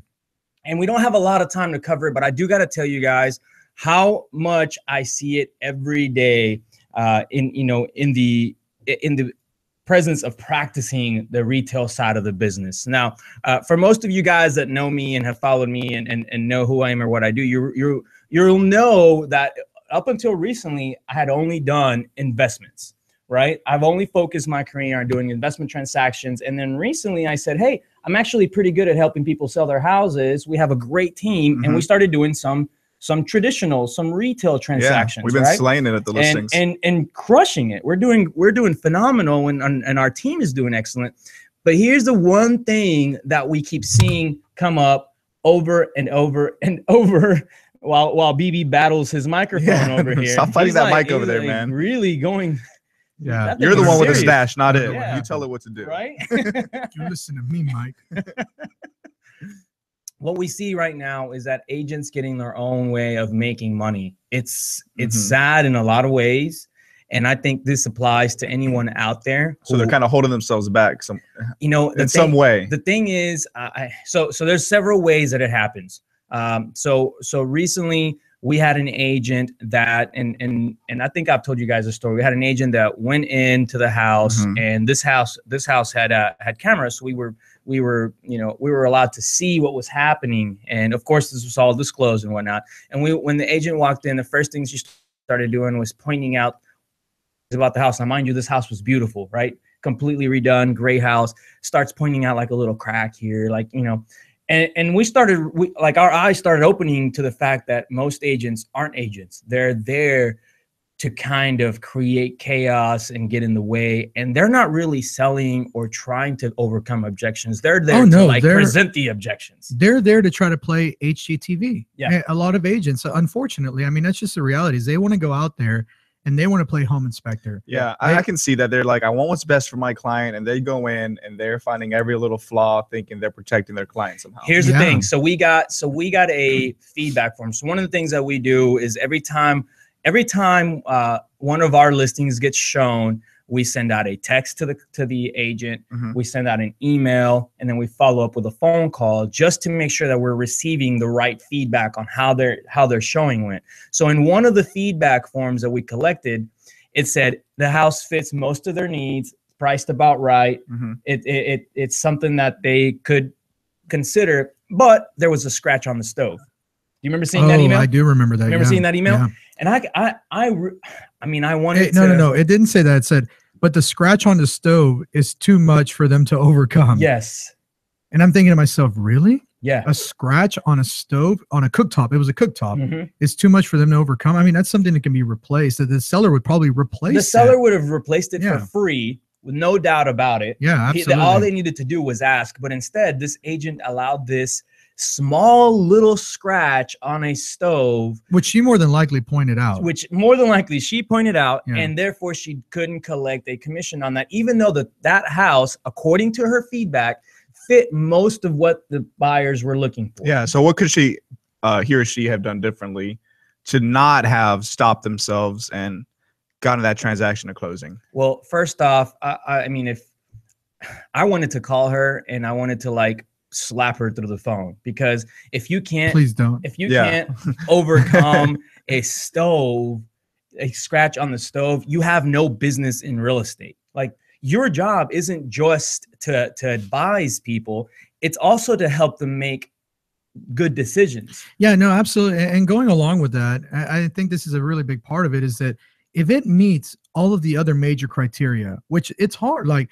And we don't have a lot of time to cover it, but I do got to tell you guys how much I see it every day in the presence of practicing the retail side of the business. Now, for most of you guys that know me and have followed me and know who I am or what I do, you'll know that up until recently, I had only done investments, right? I've only focused my career on doing investment transactions. And then recently I said, hey, I'm actually pretty good at helping people sell their houses. We have a great team. And we started doing some retail transactions. Yeah, we've been slaying it at the listings and crushing it. We're doing phenomenal, and our team is doing excellent. But here's the one thing that we keep seeing come up over and over and over while BB battles his microphone over here. Stop fighting that mic over there, man. Really going. Yeah, you're the one with the stash, not it. Yeah. You tell it what to do. Right? You listen to me, Mike. What we see right now is that agents getting their own way of making money. It's sad in a lot of ways, and I think this applies to anyone out there. So they're kind of holding themselves back, some way. The thing is, so there's several ways that it happens. So recently we had an agent that, and I think I've told you guys a story. We had an agent that went into the house, and this house had cameras, so we were allowed to see what was happening. And of course, this was all disclosed and whatnot. And when the agent walked in, the first thing she started doing was pointing out about the house. Now, mind you, this house was beautiful, right? Completely redone, great house. Starts pointing out like a little crack here, like, and our eyes started opening to the fact that most agents aren't agents. They're there to kind of create chaos and get in the way, and they're not really selling or trying to overcome objections. They're there to present the objections. They're there to try to play HGTV. Yeah, a lot of agents, unfortunately, I mean, that's just the reality. Is they want to go out there and they want to play home inspector. Yeah, I can see that. They're like, I want what's best for my client, and they go in and they're finding every little flaw, thinking they're protecting their client somehow. Here's the thing. So we got a feedback form. So one of the things that we do is every time one of our listings gets shown, we send out a text to the agent, we send out an email, and then we follow up with a phone call just to make sure that we're receiving the right feedback on how their showing went. So in one of the feedback forms that we collected, it said the house fits most of their needs, priced about right. It's something that they could consider, but there was a scratch on the stove. You remember seeing that email? I do remember that. Remember seeing that email? Yeah. And I wanted to. No. It didn't say that. It said, but the scratch on the stove is too much for them to overcome. Yes. And I'm thinking to myself, really? Yeah. A scratch on a stove, on a cooktop, it was a cooktop, is too much for them to overcome. I mean, that's something that can be replaced. That the seller would probably replace. The seller would have replaced it for free, with no doubt about it. Yeah, absolutely. All they needed to do was ask. But instead, this agent allowed this small little scratch on a stove, which she more than likely pointed out, and therefore she couldn't collect a commission on that, even though that house, according to her feedback, fit most of what the buyers were looking for. Yeah. So what could he or she have done differently to not have stopped themselves and gotten that transaction to closing? Well, first off, I mean, if I wanted to call her and I wanted to like slap her through the phone, because if you can't, Please don't. if you can't overcome a scratch on the stove, you have no business in real estate. Like, your job isn't just to advise people, it's also to help them make good decisions. Yeah, no, absolutely. And going along with that, I think this is a really big part of it, is that if it meets all of the other major criteria, which it's hard, like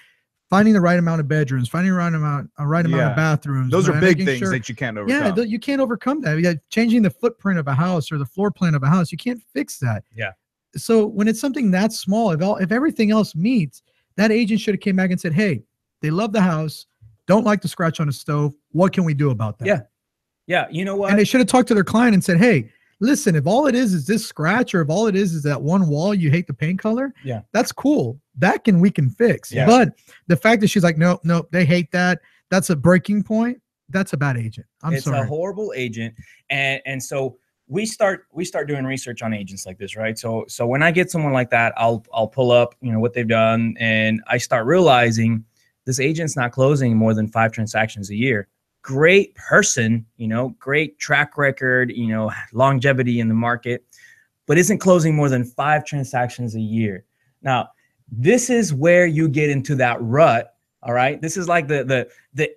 finding the right amount of bedrooms, finding the right amount of bathrooms. Those are big things sure, that you can't overcome. Yeah, you can't overcome that. Yeah, changing the footprint of a house or the floor plan of a house, you can't fix that. Yeah. So when it's something that small, if everything else meets, that agent should have came back and said, hey, they love the house, don't like the scratch on the stove. What can we do about that? Yeah. Yeah. You know what? And they should have talked to their client and said, hey, listen, if all it is this scratch, or if all it is that one wall you hate the paint color, yeah, that's cool. We can fix. Yeah. But the fact that she's like, no, they hate that, that's a breaking point. That's a bad agent. I'm sorry. It's a horrible agent. And so we start doing research on agents like this, right? So when I get someone like that, I'll pull up, what they've done, and I start realizing this agent's not closing more than 5 transactions a year. Great person, great track record, longevity in the market, but isn't closing more than 5 transactions a year. Now, this is where you get into that rut. All right. This is like the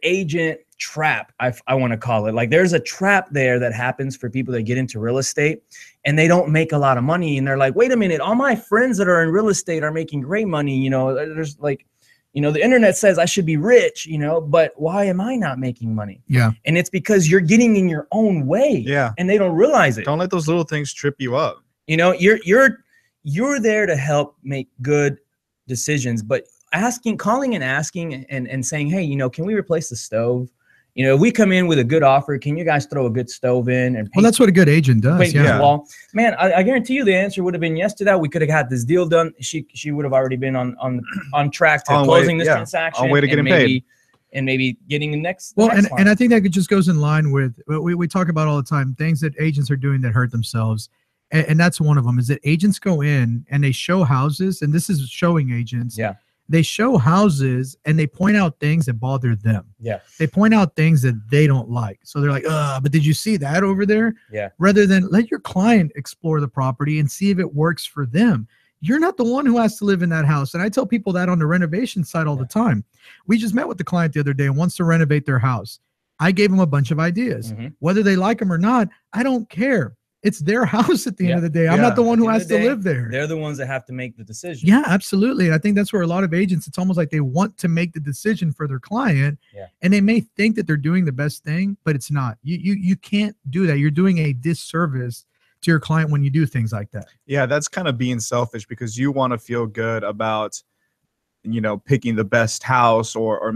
agent trap, I want to call it. Like, there's a trap there that happens for people that get into real estate and they don't make a lot of money. And they're like, wait a minute, all my friends that are in real estate are making great money. There's like, the internet says I should be rich, but why am I not making money? Yeah. And it's because you're getting in your own way. Yeah. And they don't realize it. Don't let those little things trip you up. You're there to help make good decisions, but calling and asking and saying, hey, can we replace the stove? If we come in with a good offer, can you guys throw a good stove in? And well, that's what a good agent does. Yeah. Wall? Man, I guarantee you the answer would have been yes to that. We could have had this deal done. She would have already been on track to closing this transaction. On way to getting paid. And maybe getting the next. Well, and I think that just goes in line with what we talk about all the time, things that agents are doing that hurt themselves. And that's one of them, is that agents go in and they show houses, and this is showing agents. Yeah. They show houses and they point out things that bother them. Yeah. They point out things that they don't like. So they're like, but did you see that over there? Yeah. Rather than let your client explore the property and see if it works for them. You're not the one who has to live in that house. And I tell people that on the renovation side all the time. We just met with the client the other day and wants to renovate their house. I gave them a bunch of ideas. Mm-hmm. Whether they like them or not, I don't care. It's their house at the end of the day. I'm not the one who has to live there. They're the ones that have to make the decision. Yeah, absolutely. And I think that's where a lot of agents, it's almost like they want to make the decision for their client. Yeah. And they may think that they're doing the best thing, but it's not. You can't do that. You're doing a disservice to your client when you do things like that. Yeah, that's kind of being selfish, because you want to feel good about, picking the best house or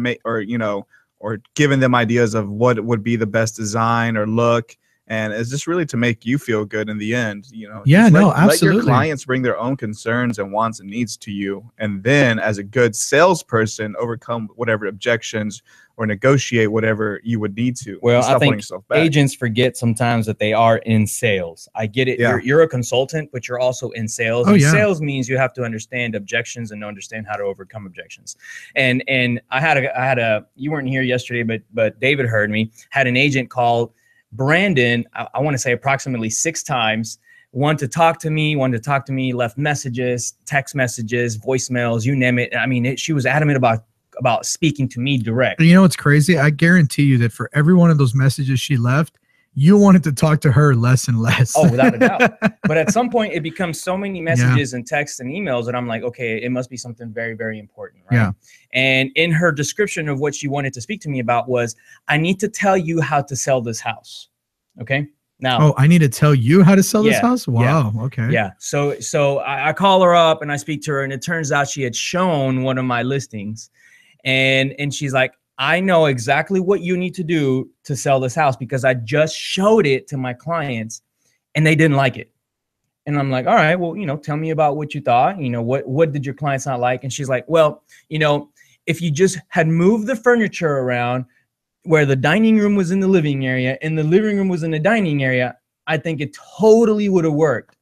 giving them ideas of what would be the best design or look. And it's just really to make you feel good in the end, Yeah, absolutely. Let your absolutely. clients bring their own concerns and wants and needs to you. And then as a good salesperson, overcome whatever objections or negotiate whatever you would need to. Well, I think yourself back. agents forget sometimes that they are in sales. I get it. Yeah. You're a consultant, but you're also in sales. Oh, And yeah. Sales means you have to understand objections and understand how to overcome objections. And I had a you weren't here yesterday, but David heard me, had an agent call Brandon, I want to say approximately 6 times, wanted to talk to me, left messages, text messages, voicemails, you name it. I mean, she was adamant about speaking to me direct. You know what's crazy? I guarantee you that for every one of those messages she left, you wanted to talk to her less and less. Oh, without a doubt. But at some point, it becomes so many messages and texts and emails that I'm like, okay, it must be something very, very important, right? Yeah. And in her description of what she wanted to speak to me about was, I need to tell you how to sell this house. Okay. Now, Oh, I need to tell you how to sell this house? Wow. Okay. yeah. So I call her up and I speak to her, and it turns out she had shown one of my listings, and she's like, I know exactly what you need to do to sell this house because I just showed it to my clients and they didn't like it. And I'm like, all right, well, tell me about what you thought. What did your clients not like? And she's like, well, if you just had moved the furniture around where the dining room was in the living area and the living room was in the dining area, I think it totally would have worked.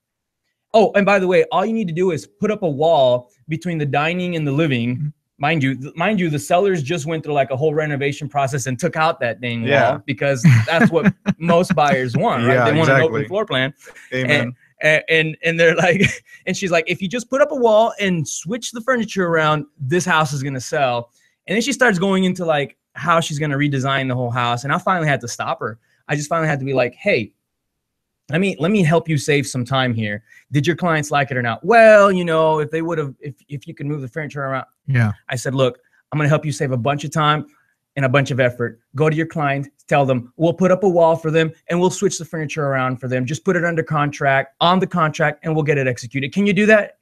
Oh, and by the way, all you need to do is put up a wall between the dining and the living. Mind you, the sellers just went through like a whole renovation process and took out that dang wall because that's what most buyers want, right? They want an open floor plan. Amen. And they're like, and she's like, if you just put up a wall and switch the furniture around, this house is gonna sell. And then she starts going into like how she's gonna redesign the whole house. And I finally had to stop her. I just finally had to be like, hey, let me help you save some time here. Did your clients like it or not? Well, you know, if they would have, if you could move the furniture around. Yeah. I said, look, I'm going to help you save a bunch of time and a bunch of effort. Go to your client, tell them we'll put up a wall for them and we'll switch the furniture around for them. Just put it under contract, on the contract, and we'll get it executed. Can you do that?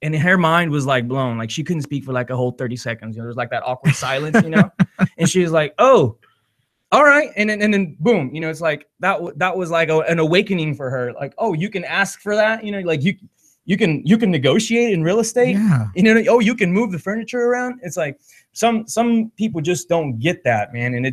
And her mind was like blown. Like she couldn't speak for like a whole 30 seconds. You know, there's like that awkward silence, you know? And she was like, oh, all right. And then boom, you know, it's like that was like an awakening for her. Like, oh, you can ask for that, you know, like you can negotiate in real estate. Yeah. You know, oh, you can move the furniture around. It's like some people just don't get that, man. And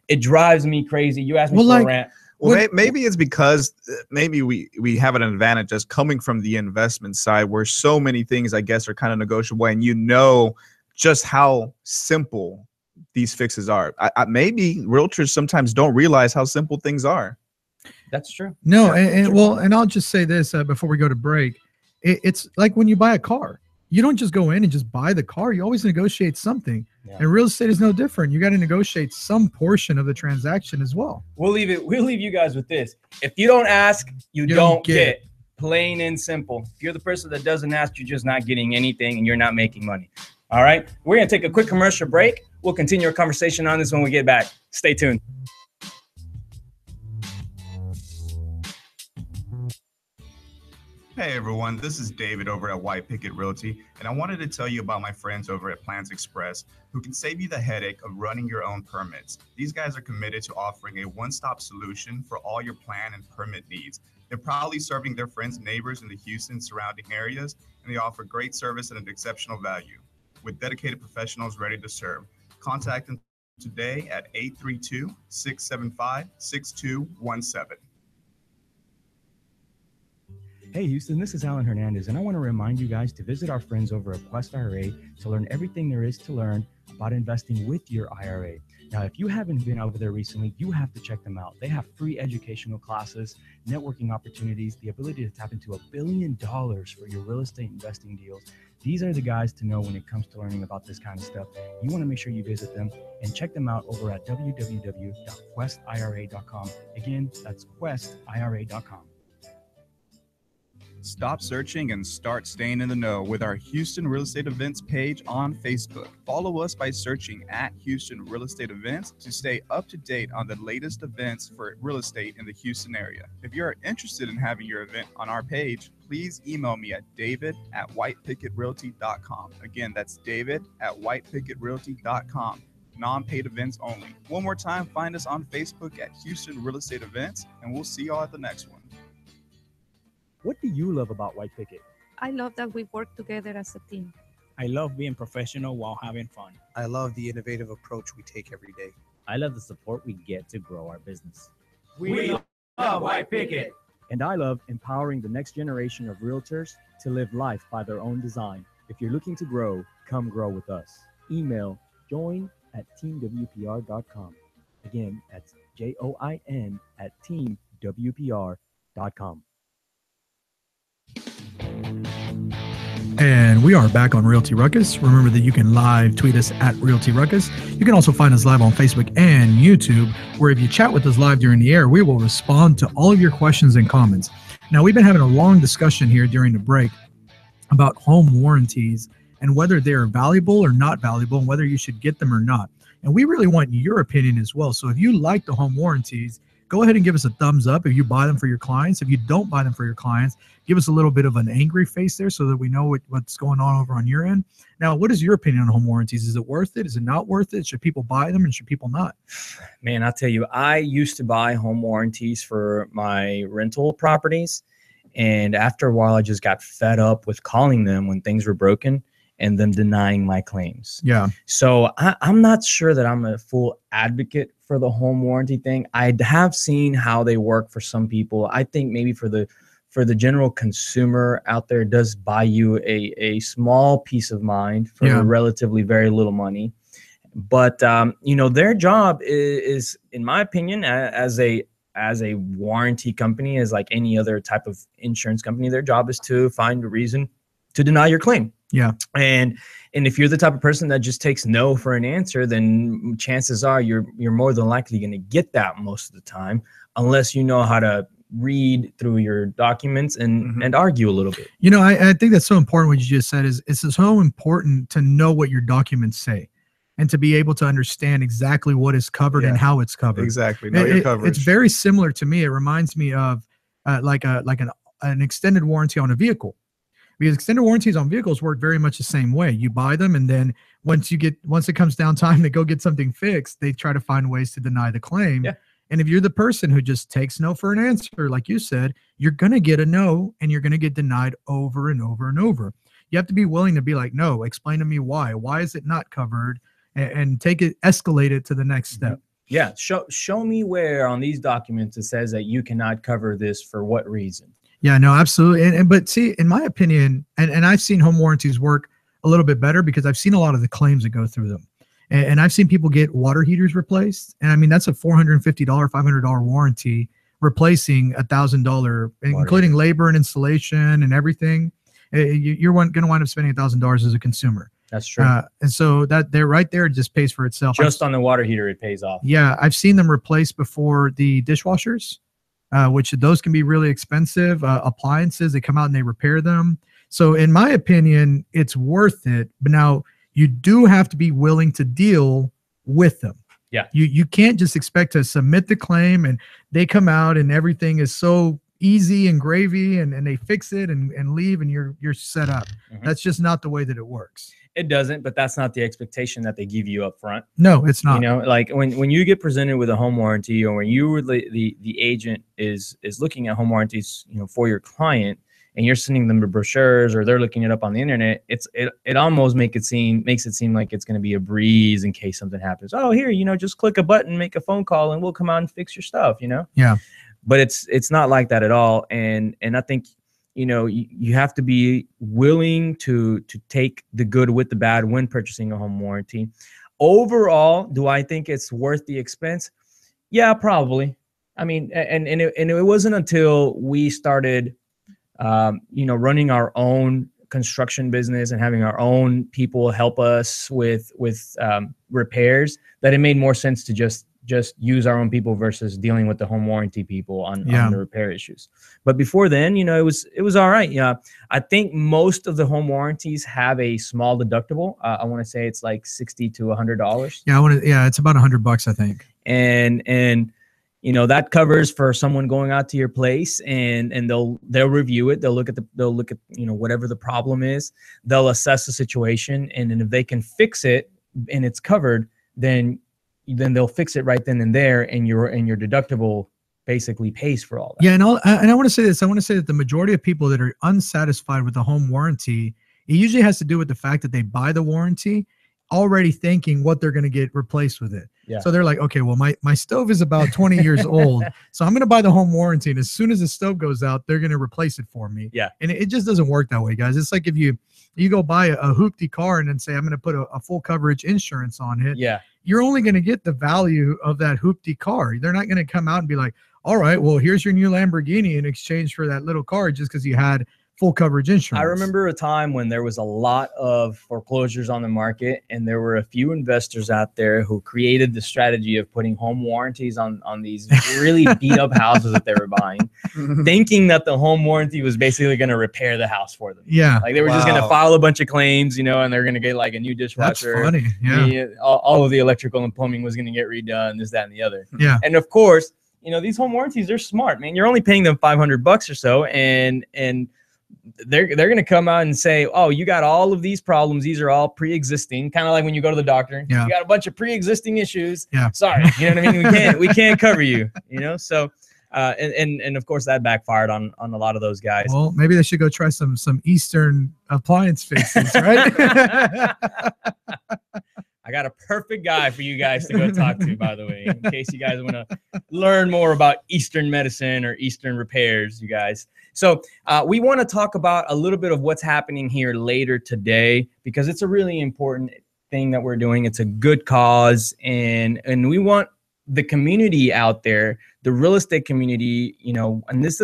it drives me crazy. You asked me for a rant. Well, maybe it's because maybe we have an advantage just coming from the investment side where so many things, I guess, are kind of negotiable and you know just how simple these fixes are. Maybe realtors sometimes don't realize how simple things are. That's true. No, and I'll just say this before we go to break. It's like when you buy a car. You don't just go in and just buy the car. You always negotiate something. Yeah. And real estate is no different. You got to negotiate some portion of the transaction as well. We'll leave you guys with this. If you don't ask, you don't get. Plain and simple. If you're the person that doesn't ask, you're just not getting anything and you're not making money. All right. We're going to take a quick commercial break. We'll continue our conversation on this when we get back. Stay tuned. Hey everyone, this is David over at White Picket Realty, and I wanted to tell you about my friends over at Plans Express who can save you the headache of running your own permits. These guys are committed to offering a one-stop solution for all your plan and permit needs. They're proudly serving their friends and neighbors in the Houston surrounding areas, and they offer great service at an exceptional value. With dedicated professionals ready to serve, contact them today at 832-675-6217. Hey Houston, this is Alan Hernandez, and I want to remind you guys to visit our friends over at Quest IRA to learn everything there is to learn about investing with your IRA. Now, if you haven't been over there recently, you have to check them out. They have free educational classes, networking opportunities, the ability to tap into $1 billion for your real estate investing deals. These are the guys to know when it comes to learning about this kind of stuff. You want to make sure you visit them and check them out over at www.questira.com. Again, that's questira.com. Stop searching and start staying in the know with our Houston Real Estate Events page on Facebook. Follow us by searching at Houston Real Estate Events to stay up to date on the latest events for real estate in the Houston area. If you're interested in having your event on our page, please email me at david@whitepickettrealty.com. Again, that's david@whitepickettrealty.com. Non-paid events only. One more time, find us on Facebook at Houston Real Estate Events, and we'll see y'all at the next one. What do you love about White Picket? I love that we work together as a team. I love being professional while having fun. I love the innovative approach we take every day. I love the support we get to grow our business. We love White Picket. And I love empowering the next generation of realtors to live life by their own design. If you're looking to grow, come grow with us. Email join@teamwpr.com. Again, that's join@teamwpr.com. And we are back on Realty Ruckus. Remember that you can live tweet us at Realty Ruckus. You can also find us live on Facebook and YouTube, where if you chat with us live during the air, we will respond to all of your questions and comments. Now, we've been having a long discussion here during the break about home warranties and whether they are valuable or not valuable and whether you should get them or not. And we really want your opinion as well. So if you like the home warranties, go ahead and give us a thumbs up if you buy them for your clients. If you don't buy them for your clients, give us a little bit of an angry face there so that we know what's going on over on your end. Now, what is your opinion on home warranties? Is it worth it? Is it not worth it? Should people buy them and should people not? Man, I'll tell you, I used to buy home warranties for my rental properties. And after a while, I just got fed up with calling them when things were broken and them denying my claims. Yeah. So I'm not sure that I'm a full advocate for the home warranty thing. I have seen how they work for some people. I think maybe for the general consumer out there, it does buy you a small peace of mind for relatively very little money. But you know, their job is, in my opinion, as a warranty company, as like any other type of insurance company, their job is to find a reason to deny your claim. Yeah. And if you're the type of person that just takes no for an answer, then chances are you're more than likely going to get that most of the time, unless you know how to read through your documents and argue a little bit. You know, I think that's so important. What you just said is it's so important to know what your documents say and to be able to understand exactly what is covered and how it's covered. Exactly. Know your coverage. It's very similar to me. It reminds me of like an extended warranty on a vehicle. Because extended warranties on vehicles work very much the same way. You buy them, and then once it comes down time to go get something fixed, they try to find ways to deny the claim. Yeah. And if you're the person who just takes no for an answer, like you said, you're gonna get a no, and you're gonna get denied over and over and over. You have to be willing to be like, no, explain to me why. Why is it not covered? And escalate it to the next step. Yeah. Show me where on these documents it says that you cannot cover this for what reason. Yeah, no, absolutely. But see, in my opinion, and I've seen home warranties work a little bit better because I've seen a lot of the claims that go through them. And I've seen people get water heaters replaced. And I mean, that's a $450, $500 warranty replacing $1,000, including labor and installation and everything. You're going to wind up spending $1,000 as a consumer. That's true. And so that they're right there, it just pays for itself. Just on the water heater, it pays off. Yeah, I've seen them replaced before the dishwashers. Which those can be really expensive appliances. They come out and they repair them. So in my opinion, it's worth it. But now you do have to be willing to deal with them. Yeah. You can't just expect to submit the claim and they come out and everything is so easy and gravy and they fix it and leave and you're set up. That's just not the way that it works. It doesn't, but that's not the expectation that they give you up front. No, it's not. You know, like when you get presented with a home warranty, or when you were the agent is looking at home warranties, you know, for your client, and you're sending them the brochures or they're looking it up on the internet, it almost makes it seem like it's going to be a breeze in case something happens. Oh, here, you know, just click a button, make a phone call, and we'll come out and fix your stuff. You know. Yeah. But it's not like that at all, and I think, you know, you have to be willing to take the good with the bad when purchasing a home warranty. Overall, do I think it's worth the expense? Yeah, probably. I mean, and it wasn't until we started, you know, running our own construction business and having our own people help us with repairs that it made more sense to just use our own people versus dealing with the home warranty people on the repair issues. But before then, you know, it was all right. Yeah. I think most of the home warranties have a small deductible. I want to say it's like $60 to $100. Yeah. It's about $100, I think. And, you know, that covers for someone going out to your place and they'll review it. They'll look at, you know, whatever the problem is, they'll assess the situation. And then if they can fix it and it's covered, then they'll fix it right then and there, and your deductible basically pays for all that. Yeah, and I want to say this. I want to say that the majority of people that are unsatisfied with the home warranty, it usually has to do with the fact that they buy the warranty already thinking what they're going to get replaced with it. Yeah. So they're like, okay, well, my stove is about 20 years old, so I'm going to buy the home warranty, and as soon as the stove goes out, they're going to replace it for me. Yeah. And it just doesn't work that way, guys. It's like if you go buy a hoopty car and then say, I'm going to put a full coverage insurance on it. Yeah. You're only going to get the value of that hoopty car. They're not going to come out and be like, all right, well, here's your new Lamborghini in exchange for that little car just because you had full coverage insurance. I remember a time when there was a lot of foreclosures on the market, and there were a few investors out there who created the strategy of putting home warranties on these really beat up houses that they were buying, thinking that the home warranty was basically going to repair the house for them. Yeah. Like they were just going to file a bunch of claims, you know, and they're going to get like a new dishwasher. That's funny. Yeah. All of the electrical and plumbing was going to get redone, this, that, and the other. Yeah. And of course, you know, these home warranties, they're smart, man. You're only paying them $500 or so, and they're going to come out and say, oh, you got all of these problems. These are all pre-existing. Kind of like when you go to the doctor, you got a bunch of pre-existing issues. Yeah. Sorry. You know what I mean? We can't cover you, you know? So, and of course that backfired on a lot of those guys. Well, maybe they should go try some Eastern appliance fixes, right? I got a perfect guy for you guys to go talk to, by the way, in case you guys want to learn more about Eastern medicine or Eastern repairs, you guys. So we want to talk about a little bit of what's happening here later today, because it's a really important thing that we're doing. It's a good cause, and we want the community out there, the real estate community, you know, and this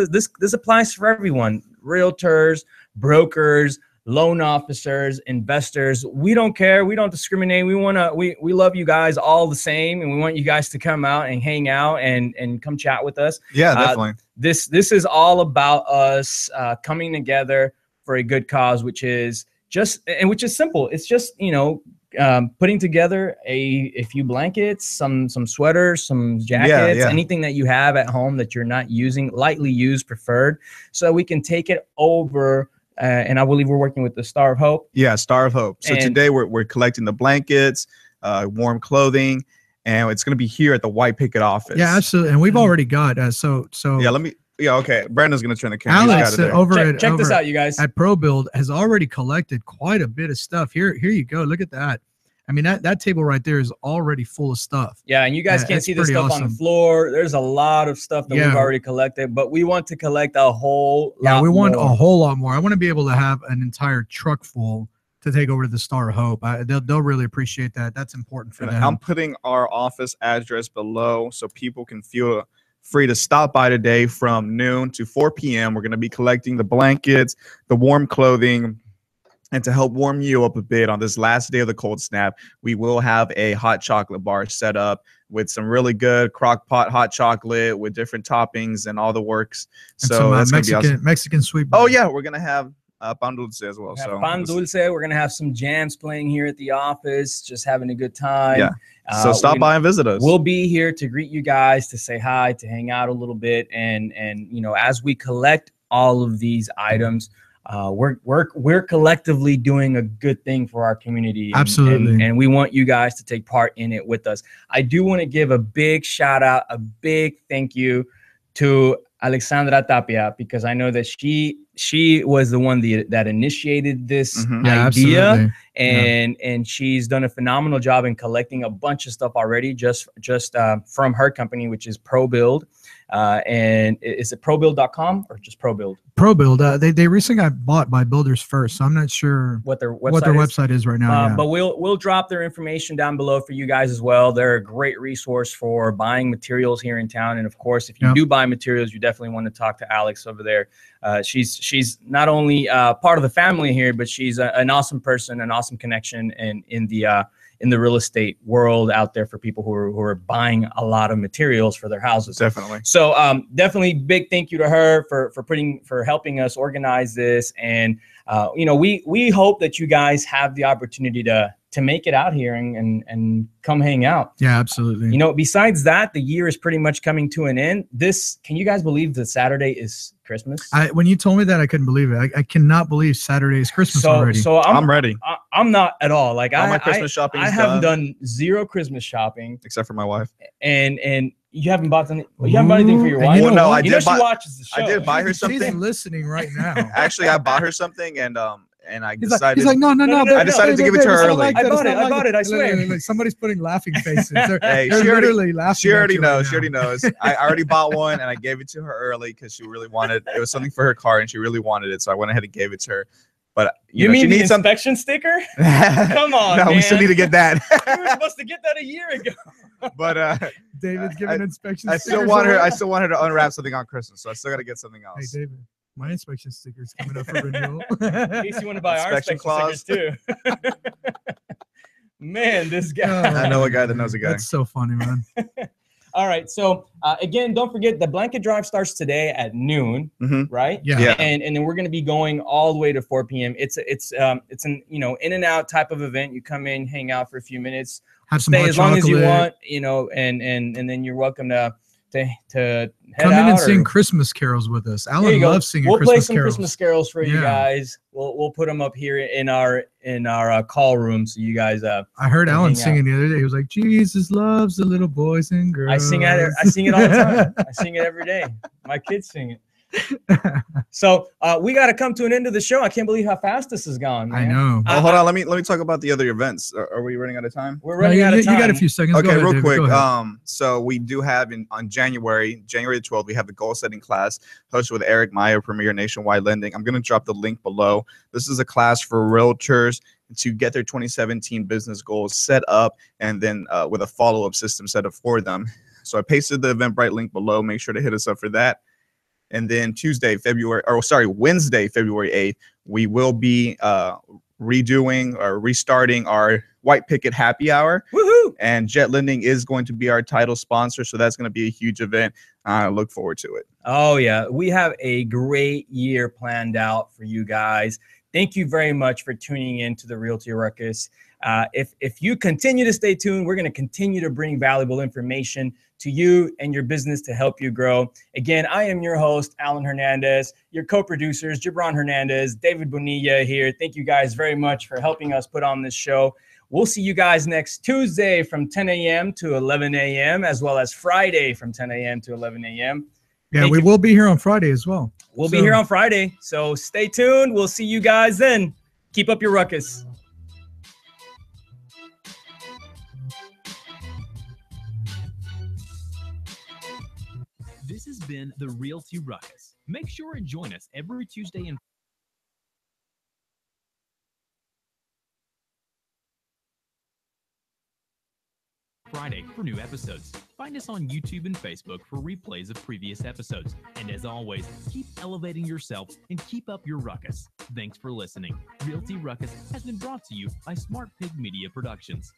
applies for everyone, realtors, brokers, loan officers, investors. We don't care. We don't discriminate. We love you guys all the same, and we want you guys to come out and hang out and come chat with us. Yeah, definitely. This is all about us coming together for a good cause, which is simple. It's just, you know, putting together a few blankets, some sweaters, some jackets, anything that you have at home that you're not using, lightly used, preferred, so we can take it over. And I believe we're working with the Star of Hope. Yeah, Star of Hope. So today we're collecting the blankets, warm clothing, and it's going to be here at the White Picket office. Yeah, absolutely. And we've already got okay. Brandon's going to turn the camera. Alex check this out, you guys. At ProBuild has already collected quite a bit of stuff. Here you go. Look at that. I mean, that table right there is already full of stuff. Yeah, and you guys can't see the stuff on the floor. There's a lot of stuff that we've already collected, but we want to collect a whole lot more. Yeah, we want a whole lot more. I want to be able to have an entire truck full to take over to the Star of Hope. They'll really appreciate that. That's important for them. I'm putting our office address below so people can feel free to stop by today from noon to 4 p.m. We're going to be collecting the blankets, the warm clothing. And to help warm you up a bit on this last day of the cold snap, we will have a hot chocolate bar set up with some really good crock pot hot chocolate with different toppings and all the works. And so some, that's going to be awesome. Mexican sweet. Oh, yeah. We're going to have pan dulce as well. So pan dulce. We're going to have some jams playing here at the office, just having a good time. Yeah. So stop by and visit us. We'll be here to greet you guys, to say hi, to hang out a little bit. And you know, as we collect all of these items, we're collectively doing a good thing for our community. Absolutely. And we want you guys to take part in it with us. I do want to give a big shout out, a big thank you to Alexandra Tapia, because I know that she was the one that initiated this idea, and she's done a phenomenal job in collecting a bunch of stuff already just from her company, which is ProBuild. And is it probuild.com or just ProBuild? ProBuild. They recently got bought by Builders First, so I'm not sure what their website is right now. But we'll drop their information down below for you guys as well. They're a great resource for buying materials here in town, and of course, if you do buy materials, you definitely want to talk to Alex over there. She's not only part of the family here, but she's an awesome person, an awesome connection, and in the real estate world out there for people who are buying a lot of materials for their houses. Definitely. So definitely big thank you to her for helping us organize this. And you know, we hope that you guys have the opportunity to make it out here and come hang out. Yeah, absolutely. You know, besides that, the year is pretty much coming to an end. Can you guys believe that Saturday is Christmas? When you told me that, I couldn't believe it. I cannot believe Saturday is Christmas already. So I'm ready. I'm not at all. Like all my Christmas shopping. I haven't done zero Christmas shopping except for my wife. And you haven't bought anything. You haven't bought anything for your wife. Well, no, I did. She watches the show. I did buy her something. She's listening right now. Actually, I bought her something, and I decided. He's like, no. I decided to give it to her early. I bought it. I swear. Look, somebody's putting laughing faces. Hey, they're literally laughing. She already knows. She already knows. I already bought one, and I gave it to her early because she really wanted. It was something for her car, and she really wanted it. So I went ahead and gave it to her. But you mean the inspection sticker? Come on, no, man. we still need to get that. We were supposed to get that a year ago. But David's giving inspection. I still want her. I still want her to unwrap something on Christmas, so I still got to get something else. Hey, David. My inspection sticker is coming up for renewal. In case you want to buy our inspection stickers too. Man, this guy. I know a guy that knows a guy. That's so funny, man. All right. So again, don't forget the blanket drive starts today at noon, right? Yeah. And then we're going to be going all the way to 4 p.m. It's an in and out type of event. You come in, hang out for a few minutes, stay as long as you want, and then you're welcome to head come in out and sing Christmas carols with us. Alan loves singing Christmas carols. We'll play some carols. Christmas carols for you guys. We'll put them up here in our call room, so you guys. I heard Alan singing the other day. He was like, "Jesus loves the little boys and girls." I sing it all the time. I sing it every day. My kids sing it. So we got to come to an end of the show. I can't believe how fast this has gone, man. I know. Oh, hold on. Let me talk about the other events. Are we running out of time? We're running out of time. You got a few seconds. Okay, Go ahead, real David. quick. Go ahead. So we do have on January the 12th, we have the goal setting class hosted with Eric Meyer, Premier Nationwide Lending. I'm going to drop the link below. This is a class for realtors to get their 2017 business goals set up, and then with a follow-up system set up for them. So I pasted the Eventbrite link below. Make sure to hit us up for that. And then Wednesday, February 8th, we will be redoing or restarting our White Picket Happy Hour. Woohoo! And Jet Lending is going to be our title sponsor, so that's going to be a huge event. I look forward to it. Oh, yeah. We have a great year planned out for you guys. Thank you very much for tuning in to the Realty Ruckus. If you continue to stay tuned, we're going to continue to bring valuable information to you and your business to help you grow. Again, I am your host, Alan Hernandez, your co-producers, Gibran Hernandez, David Bonilla here. Thank you guys very much for helping us put on this show. We'll see you guys next Tuesday from 10 a.m. to 11 a.m., as well as Friday from 10 a.m. to 11 a.m. Yeah, we will be here on Friday as well. We'll be here on Friday, so stay tuned. We'll see you guys then. Keep up your ruckus. This has been the Realty Ruckus. Make sure and join us every Tuesday and Friday for new episodes. Find us on YouTube and Facebook for replays of previous episodes. And as always, keep elevating yourself and keep up your ruckus. Thanks for listening. Realty Ruckus has been brought to you by Smart Pig Media Productions.